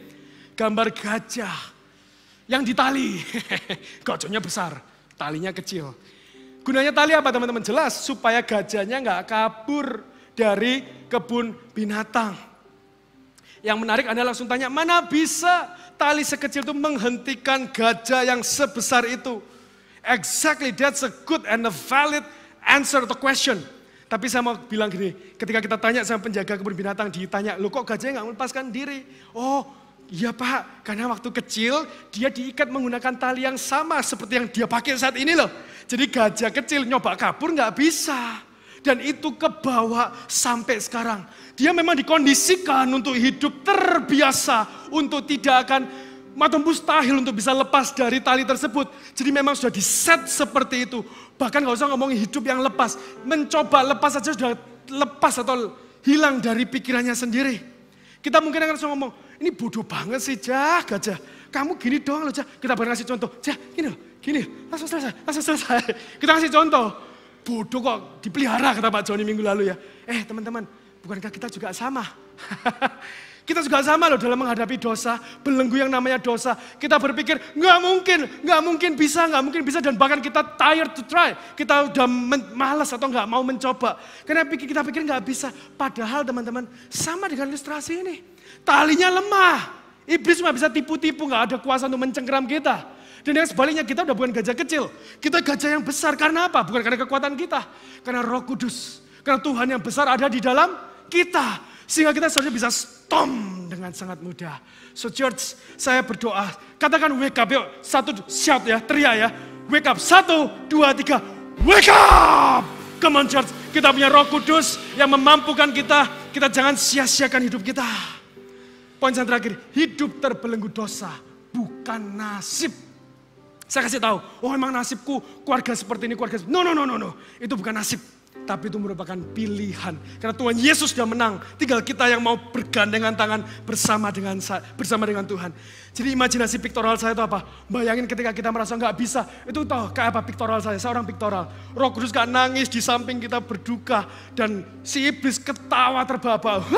Gambar gajah yang ditali. Gajahnya besar, talinya kecil. Gunanya tali apa teman-teman? Jelas supaya gajahnya nggak kabur dari kebun binatang. Yang menarik Anda langsung tanya, mana bisa tali sekecil itu menghentikan gajah yang sebesar itu? Exactly, that's a good and a valid answer to the question. Tapi saya mau bilang gini, ketika kita tanya sama penjaga kebun binatang, ditanya, loh kok gajahnya nggak melepaskan diri? Oh, iya Pak, karena waktu kecil dia diikat menggunakan tali yang sama seperti yang dia pakai saat ini loh. Jadi gajah kecil nyoba kabur nggak bisa. Dan itu kebawa sampai sekarang. Dia memang dikondisikan untuk hidup terbiasa, untuk tidak akan atau mustahil untuk bisa lepas dari tali tersebut. Jadi memang sudah diset seperti itu. Bahkan nggak usah ngomongin hidup yang lepas. Mencoba lepas saja sudah lepas atau hilang dari pikirannya sendiri. Kita mungkin akan langsung ngomong, ini bodoh banget sih Jah, gajah. Kamu gini doang loh Jah. Kita bareng kasih contoh. Jah, gini loh, gini. Langsung selesai. Kita kasih contoh. Bodoh kok dipelihara kata Pak Joni minggu lalu ya. Teman-teman, bukankah kita juga sama? Kita juga sama loh dalam menghadapi dosa, belenggu yang namanya dosa. Kita berpikir nggak mungkin bisa dan bahkan kita tired to try. Kita udah malas atau nggak mau mencoba. Karena kita pikir nggak bisa. Padahal teman-teman sama dengan ilustrasi ini. Talinya lemah. Iblis cuma bisa tipu-tipu, nggak ada kuasa untuk mencengkeram kita. Dan yang sebaliknya kita udah bukan gajah kecil. Kita gajah yang besar karena apa? Bukan karena kekuatan kita. Karena Roh Kudus. Karena Tuhan yang besar ada di dalam kita. Sehingga kita seharusnya bisa stop dengan sangat mudah. So church, saya berdoa. Katakan wake up yuk. Satu shout ya, teriak ya. Wake up, 1, 2, 3. Wake up! Come on church, kita punya Roh Kudus yang memampukan kita. Kita jangan sia-siakan hidup kita. poin yang terakhir, hidup terbelenggu dosa bukan nasib. Saya kasih tahu, oh emang nasibku keluarga seperti ini, keluarga seperti ini. No. Itu bukan nasib. Tapi itu merupakan pilihan. Karena Tuhan Yesus sudah menang. Tinggal kita yang mau bergandengan tangan bersama dengan Tuhan. Jadi imajinasi piktoral saya itu apa? Bayangin ketika kita merasa nggak bisa. Itu tahu kayak apa piktoral saya? Saya orang piktoral. Roh Kudus gak nangis di samping kita berduka. Dan si iblis ketawa terbahak-bahak.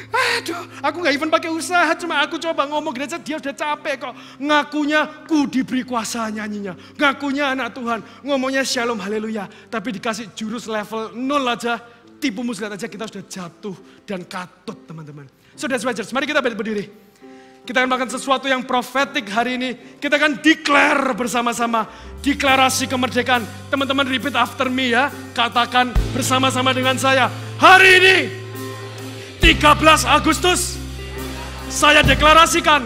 Aduh, aku gak even pakai usaha, cuma aku coba ngomong gini aja, dia udah capek kok. Ngakunya ku diberi kuasa nyanyinya. Ngakunya anak Tuhan, ngomongnya shalom haleluya. Tapi dikasih jurus level 0 aja, tipu muslihat aja kita sudah jatuh dan katut teman-teman. So that's why church, mari kita berdiri. Kita akan melakukan sesuatu yang profetik hari ini. Kita akan declare bersama-sama, deklarasi kemerdekaan. Teman-teman repeat after me ya, katakan bersama-sama dengan saya. Hari ini 13 Agustus, saya deklarasikan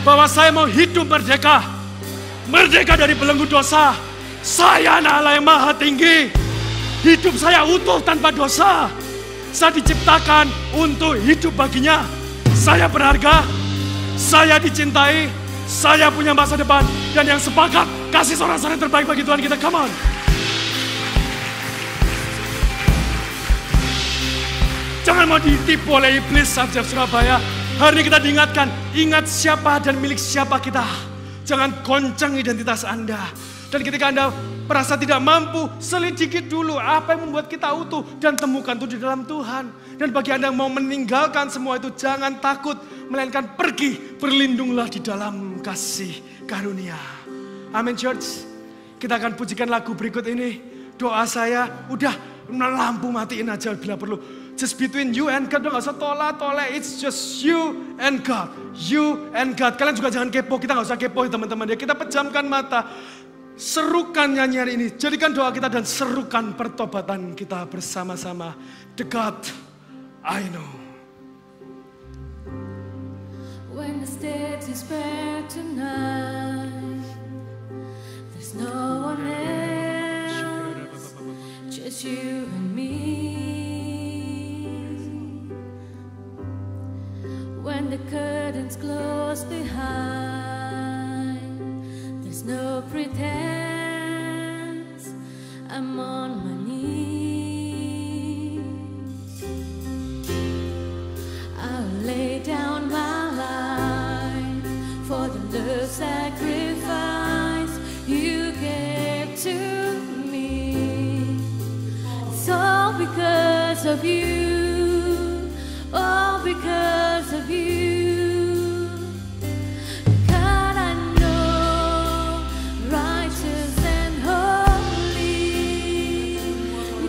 bahwa saya mau hidup merdeka. Merdeka dari belenggu dosa. Saya anak Allah yang maha tinggi. Hidup saya utuh tanpa dosa. Saya diciptakan untuk hidup baginya. Saya berharga, saya dicintai, saya punya masa depan. Dan yang sepakat, kasih sorak-sorai terbaik bagi Tuhan kita, come on. Jangan mau ditipu oleh iblis, Subject Surabaya. Hari ini kita diingatkan, ingat siapa dan milik siapa kita. Jangan goncang identitas Anda. Dan ketika Anda merasa tidak mampu, selidiki dulu apa yang membuat kita utuh. Dan temukan itu di dalam Tuhan. Dan bagi Anda yang mau meninggalkan semua itu, jangan takut. Melainkan pergi, berlindunglah di dalam kasih karunia. Amin church. Kita akan pujikan lagu berikut ini. Doa saya, udah lampu matiin aja bila perlu. Just between you and God, gak usah tolak. It's just you and God. You and God. Kalian juga jangan kepo, kita gak usah kepo teman-teman ya. Kita pejamkan mata, serukan nyanyian ini. Jadikan doa kita dan serukan pertobatan kita bersama-sama. The God I know. When the stage is bare tonight, there's no one else, just you and me. When the curtains close behind, there's no pretense, I'm on my knees. I'll lay down my life for the love sacrifice you gave to me. It's all because of you. All because of you. God, I know, righteous and holy.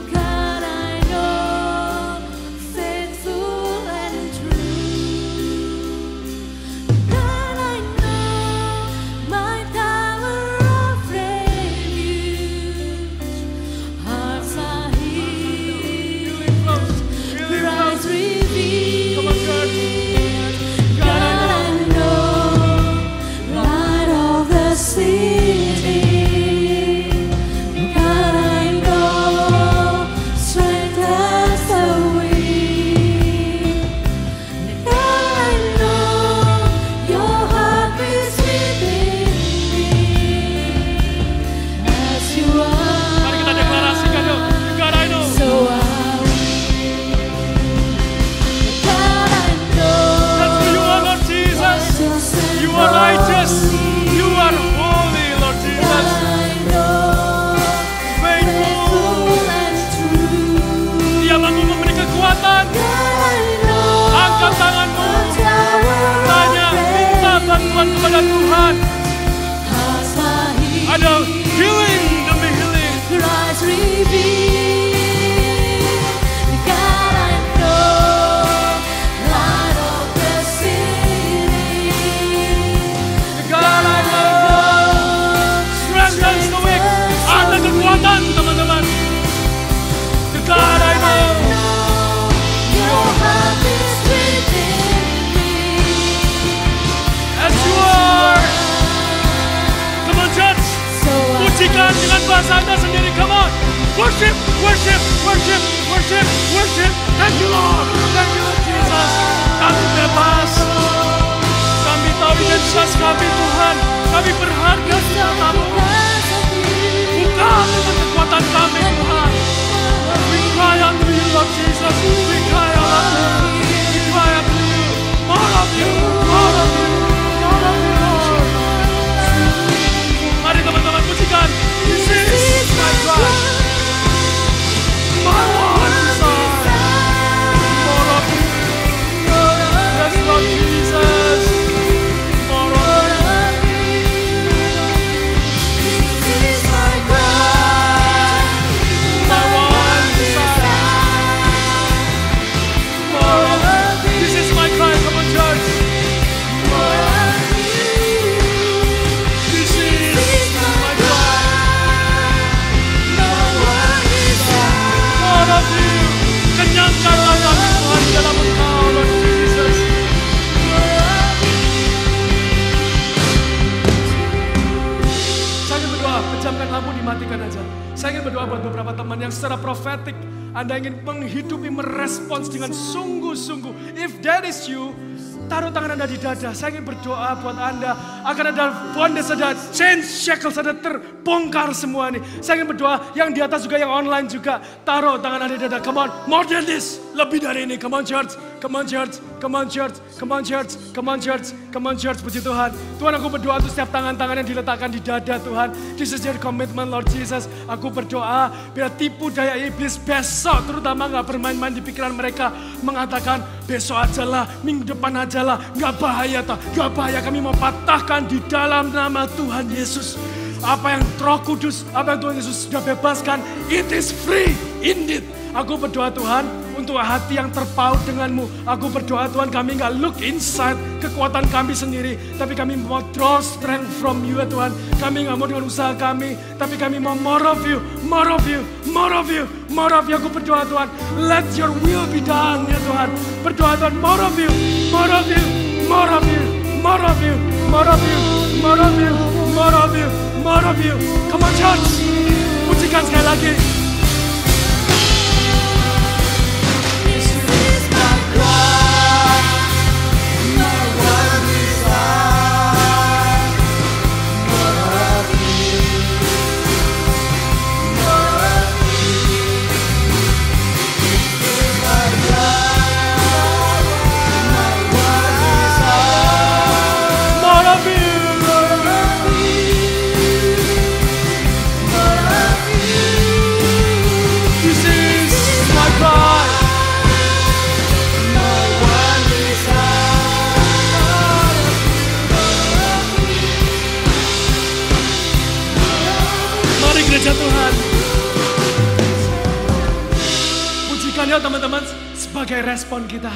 God, I know, faithful and true. God, I know, my tower of refuge. Hearts are healed, Christ revealed. Kepada Tuhan, ada healing demi healing. Christ revealed, God I know, light of the city. God I know, strengthens the weak. Ada kekuatan teman-teman. God I know, your heart is within me. As you are. Come on church. Pujikan dengan bahasa Anda sendiri. Come on. Worship, worship, worship, worship, worship. Thank you Lord. Thank you Lord Jesus. Kami bebas. kami Tuhan, kami berharga di matamu. Bukan dengan kekuatan kami Tuhan. We cry unto you Lord Jesus, we cry unto you, we cry unto you. More of you, more of you, more of you Lord. Mari teman-teman pujikan. This is my cry. My one desire. More of you. Yes Lord Jesus. More of you. This is my cry. My one desire. More of you. This is my cry. Come on church. More of you. This is my cry. More of you. Kenyangkanlah kami Tuhan di dalam Engkau Lord Jesus. Saya ingin berdoa, pejamkan lampu, dimatikan aja. Saya ingin berdoa buat beberapa teman yang secara profetik Anda ingin menghidupi, merespons dengan sungguh-sungguh. If that is you, taruh tangan Anda di dada. Saya ingin berdoa buat Anda agar ada bondage, ada chain shackles, ada terbongkar semua ini. Saya ingin berdoa yang di atas juga, yang online juga. Taruh tangan Anda di dada. Come on, more than this. Lebih dari ini. Come on church, come on church, come on church, come on church, come on church, come on church. Puji Tuhan. Tuhan, aku berdoa untuk setiap tangan-tangan yang diletakkan di dada Tuhan. This is your commitment Lord Jesus. Aku berdoa biar tipu daya iblis besok terutama gak bermain-main di pikiran mereka. Mengatakan besok aja lah, minggu depan aja lah. Gak bahaya toh, gak bahaya. Kami mau patahkan di dalam nama Tuhan Yesus. Apa yang Roh Kudus, apa yang Tuhan Yesus sudah bebaskan, it is free indeed. Aku berdoa Tuhan untuk hati yang terpaut denganmu. Aku berdoa Tuhan kami gak look inside kekuatan kami sendiri. Tapi kami mau draw strength from you ya Tuhan. Kami gak mau dengan usaha kami. Tapi kami mau more of you, more of you, more of you, more of you. Aku berdoa Tuhan, let your will be done ya Tuhan. Berdoa Tuhan, more of you, more of you, more of you, more of you, more of you, more of you, more of you, more of you. Come on church, pujikan sekali lagi. Gereja Tuhan, pujikan ya teman-teman sebagai respon kita.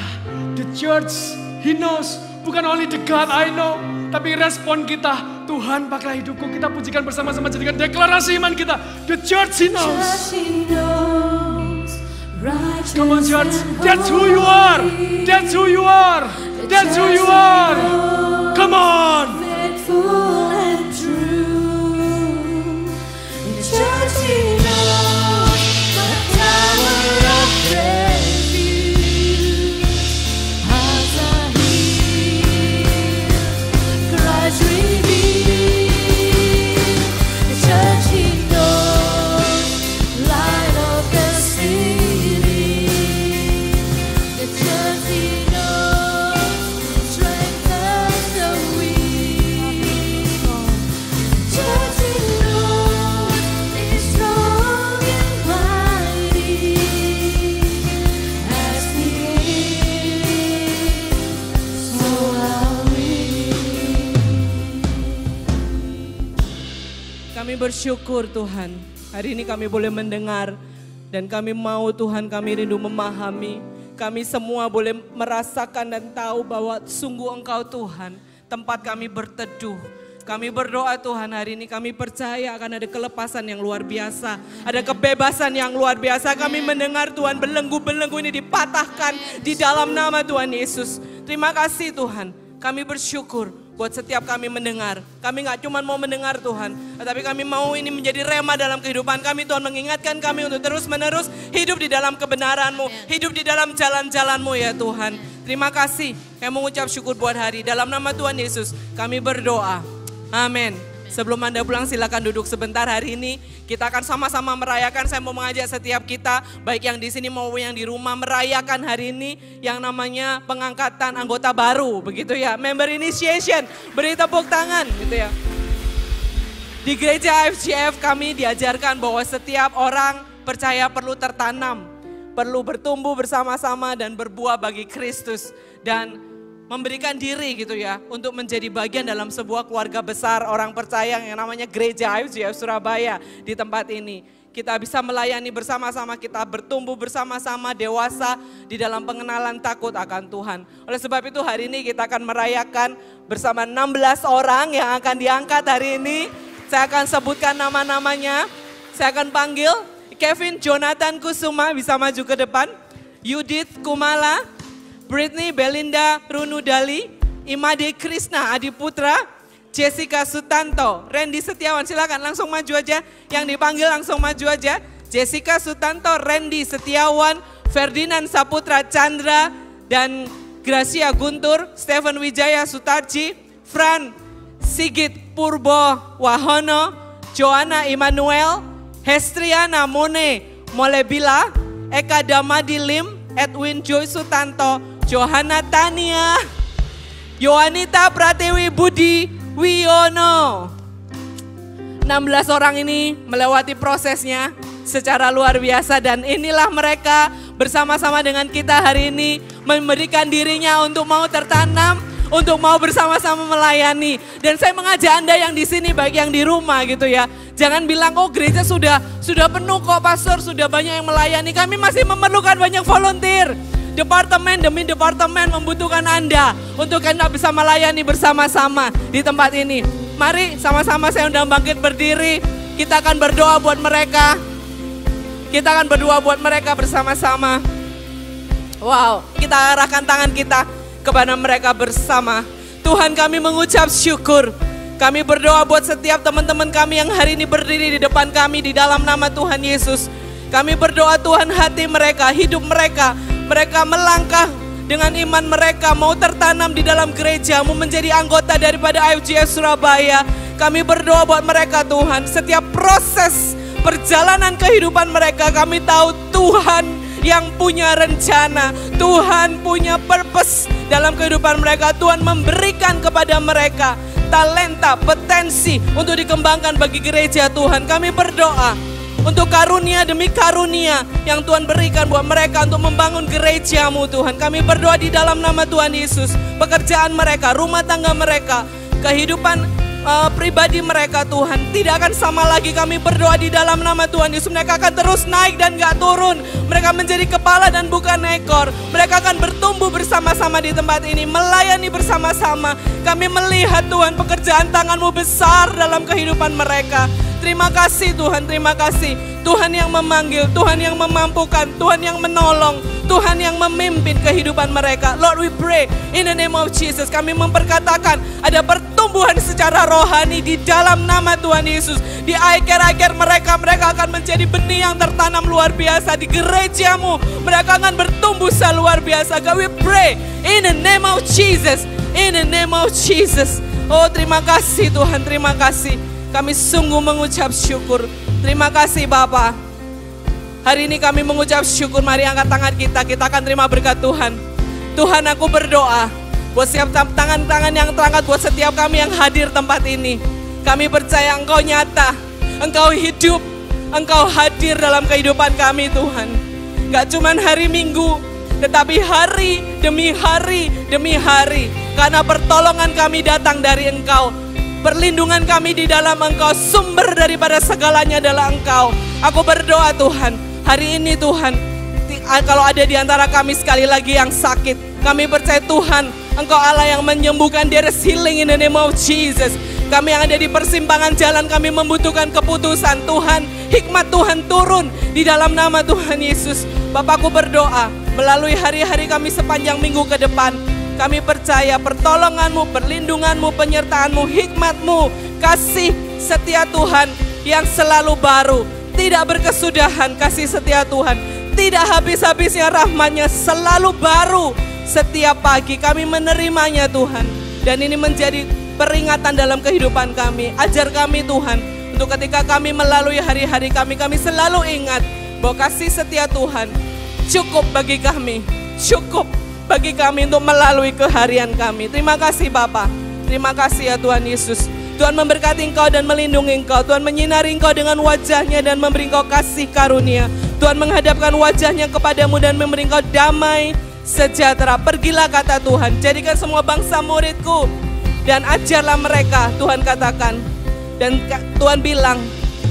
The church, He knows, bukan only the God I know, tapi respon kita. Tuhan pakailah hidupku, kita pujikan bersama-sama jadikan deklarasi iman kita. The church He knows. Come on church, that's who you are, that's who you are, that's who you are. Come on. Church He knows, the tower of refuge, as a hill, Christ revealed. The church He knows, light of the city. The church He knows, strength of the weak. The church He knows, strong and mighty as He is, so are we. Kami bersyukur Tuhan, hari ini kami boleh mendengar dan kami mau Tuhan, kami rindu memahami. Kami semua boleh merasakan dan tahu bahwa sungguh Engkau Tuhan, tempat kami berteduh. Kami berdoa Tuhan hari ini kami percaya akan ada kelepasan yang luar biasa. Ada kebebasan yang luar biasa. Kami mendengar Tuhan belenggu-belenggu ini dipatahkan di dalam nama Tuhan Yesus. Terima kasih Tuhan. Kami bersyukur buat setiap kami mendengar. Kami gak cuma mau mendengar Tuhan. Tetapi kami mau ini menjadi rema dalam kehidupan kami. Tuhan mengingatkan kami untuk terus menerus hidup di dalam kebenaran-Mu. Hidup di dalam jalan-jalan-Mu ya Tuhan. Terima kasih, kami mengucap syukur buat hari. Dalam nama Tuhan Yesus, kami berdoa. Amin. Sebelum Anda pulang silakan duduk sebentar. Hari ini kita akan sama-sama merayakan. Saya mau mengajak setiap kita, baik yang di sini maupun yang di rumah, merayakan hari ini yang namanya pengangkatan anggota baru, begitu ya. Member initiation, beri tepuk tangan, gitu ya. Di gereja IFGF kami diajarkan bahwa setiap orang percaya perlu tertanam, perlu bertumbuh bersama-sama dan berbuah bagi Kristus dan memberikan diri gitu ya untuk menjadi bagian dalam sebuah keluarga besar orang percaya yang namanya gereja IFGF Surabaya di tempat ini. Kita bisa melayani bersama-sama, kita bertumbuh bersama-sama dewasa di dalam pengenalan takut akan Tuhan. Oleh sebab itu hari ini kita akan merayakan bersama 16 orang yang akan diangkat hari ini. Saya akan sebutkan nama-namanya, saya akan panggil Kevin Jonathan Kusuma bisa maju ke depan, Yudith Kumala, Britney Belinda Runudali, Imade Krishna Adiputra, Jessica Sutanto, Randy Setiawan, silakan langsung maju aja. Yang dipanggil langsung maju aja. Jessica Sutanto, Randy Setiawan, Ferdinand Saputra Chandra, dan Gracia Guntur, Stephen Wijaya Sutarji, Fran Sigit Purbo Wahono, Joanna Immanuel, Hestriana Mone Molebila, Eka Damadi Lim, Edwin Joy Sutanto, Johanna Tania, Yohanita Pratiwi Budi Wiono. 16 orang ini melewati prosesnya secara luar biasa dan inilah mereka bersama-sama dengan kita hari ini memberikan dirinya untuk mau tertanam, untuk mau bersama-sama melayani. Dan saya mengajak Anda yang di sini baik yang di rumah gitu ya. Jangan bilang oh gereja sudah penuh kok pastor, sudah banyak yang melayani. Kami masih memerlukan banyak volunteer. Departemen demi departemen membutuhkan Anda untuk Anda bisa melayani bersama-sama di tempat ini. Mari sama-sama saya undang bangkit berdiri. Kita akan berdoa buat mereka. Kita akan berdoa buat mereka bersama-sama. Wow, kita arahkan tangan kita kepada mereka bersama. Tuhan, kami mengucap syukur. Kami berdoa buat setiap teman-teman kami yang hari ini berdiri di depan kami di dalam nama Tuhan Yesus. Kami berdoa Tuhan hati mereka, hidup mereka. Mereka melangkah dengan iman mereka, mau tertanam di dalam gereja, mau menjadi anggota daripada IFGF Surabaya. Kami berdoa buat mereka Tuhan, setiap proses perjalanan kehidupan mereka, kami tahu Tuhan yang punya rencana, Tuhan punya purpose dalam kehidupan mereka. Tuhan memberikan kepada mereka talenta, potensi untuk dikembangkan bagi gereja Tuhan. Kami berdoa untuk karunia demi karunia yang Tuhan berikan buat mereka untuk membangun gereja-Mu Tuhan. Kami berdoa di dalam nama Tuhan Yesus. Pekerjaan mereka, rumah tangga mereka, kehidupan pribadi mereka Tuhan tidak akan sama lagi. Kami berdoa di dalam nama Tuhan Yesus. Mereka akan terus naik dan gak turun. Mereka menjadi kepala dan bukan ekor. Mereka akan bertumbuh bersama-sama di tempat ini, melayani bersama-sama. Kami melihat Tuhan pekerjaan tangan-Mu besar dalam kehidupan mereka. Terima kasih Tuhan, terima kasih. Tuhan yang memanggil, Tuhan yang memampukan, Tuhan yang menolong, Tuhan yang memimpin kehidupan mereka. Lord, we pray in the name of Jesus. Kami memperkatakan ada pertumbuhan secara rohani di dalam nama Tuhan Yesus. Di akhir-akhir mereka akan menjadi benih yang tertanam luar biasa di gereja-Mu. Mereka akan bertumbuh seluar biasa. God, we pray in the name of Jesus. In the name of Jesus. Oh, terima kasih Tuhan, terima kasih. Kami sungguh mengucap syukur. Terima kasih Bapa. Hari ini kami mengucap syukur. Mari angkat tangan kita. Kita akan terima berkat Tuhan. Tuhan, aku berdoa buat setiap tangan-tangan yang terangkat, buat setiap kami yang hadir tempat ini. Kami percaya Engkau nyata, Engkau hidup, Engkau hadir dalam kehidupan kami Tuhan. Gak cuman hari Minggu, tetapi hari demi hari demi hari. Karena pertolongan kami datang dari Engkau. Perlindungan kami di dalam Engkau, sumber daripada segalanya adalah Engkau. Aku berdoa Tuhan, hari ini Tuhan, kalau ada di antara kami sekali lagi yang sakit, kami percaya Tuhan, Engkau Allah yang menyembuhkan. There is healing in the name of Jesus. Kami yang ada di persimpangan jalan, kami membutuhkan keputusan Tuhan. Hikmat Tuhan turun di dalam nama Tuhan Yesus. Bapakku berdoa, melalui hari-hari kami sepanjang minggu ke depan, kami percaya pertolongan-Mu, perlindungan-Mu, penyertaan-Mu, hikmat-Mu, kasih setia Tuhan yang selalu baru. Tidak berkesudahan kasih setia Tuhan. Tidak habis-habisnya rahmat-Nya, selalu baru setiap pagi kami menerimanya Tuhan. Dan ini menjadi peringatan dalam kehidupan kami. Ajar kami Tuhan, untuk ketika kami melalui hari-hari kami selalu ingat bahwa kasih setia Tuhan cukup bagi kami. Cukup bagi kami untuk melalui keharian kami. Terima kasih Bapa. Terima kasih ya Tuhan Yesus. Tuhan memberkati Engkau dan melindungi Engkau. Tuhan menyinari Engkau dengan wajah-Nya dan memberi Engkau kasih karunia. Tuhan menghadapkan wajah-Nya kepadamu dan memberi Engkau damai sejahtera. Pergilah kata Tuhan, jadikan semua bangsa muridku dan ajarlah mereka, Tuhan katakan. Dan Tuhan bilang,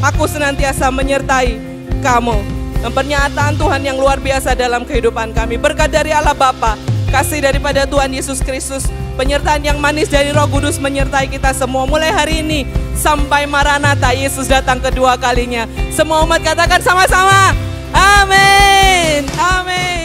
aku senantiasa menyertai kamu. Dan pernyataan Tuhan yang luar biasa dalam kehidupan kami. Berkat dari Allah Bapa, kasih daripada Tuhan Yesus Kristus, penyertaan yang manis dari Roh Kudus menyertai kita semua mulai hari ini sampai Maranatha Yesus datang kedua kalinya. Semua umat katakan sama-sama, amin, amin.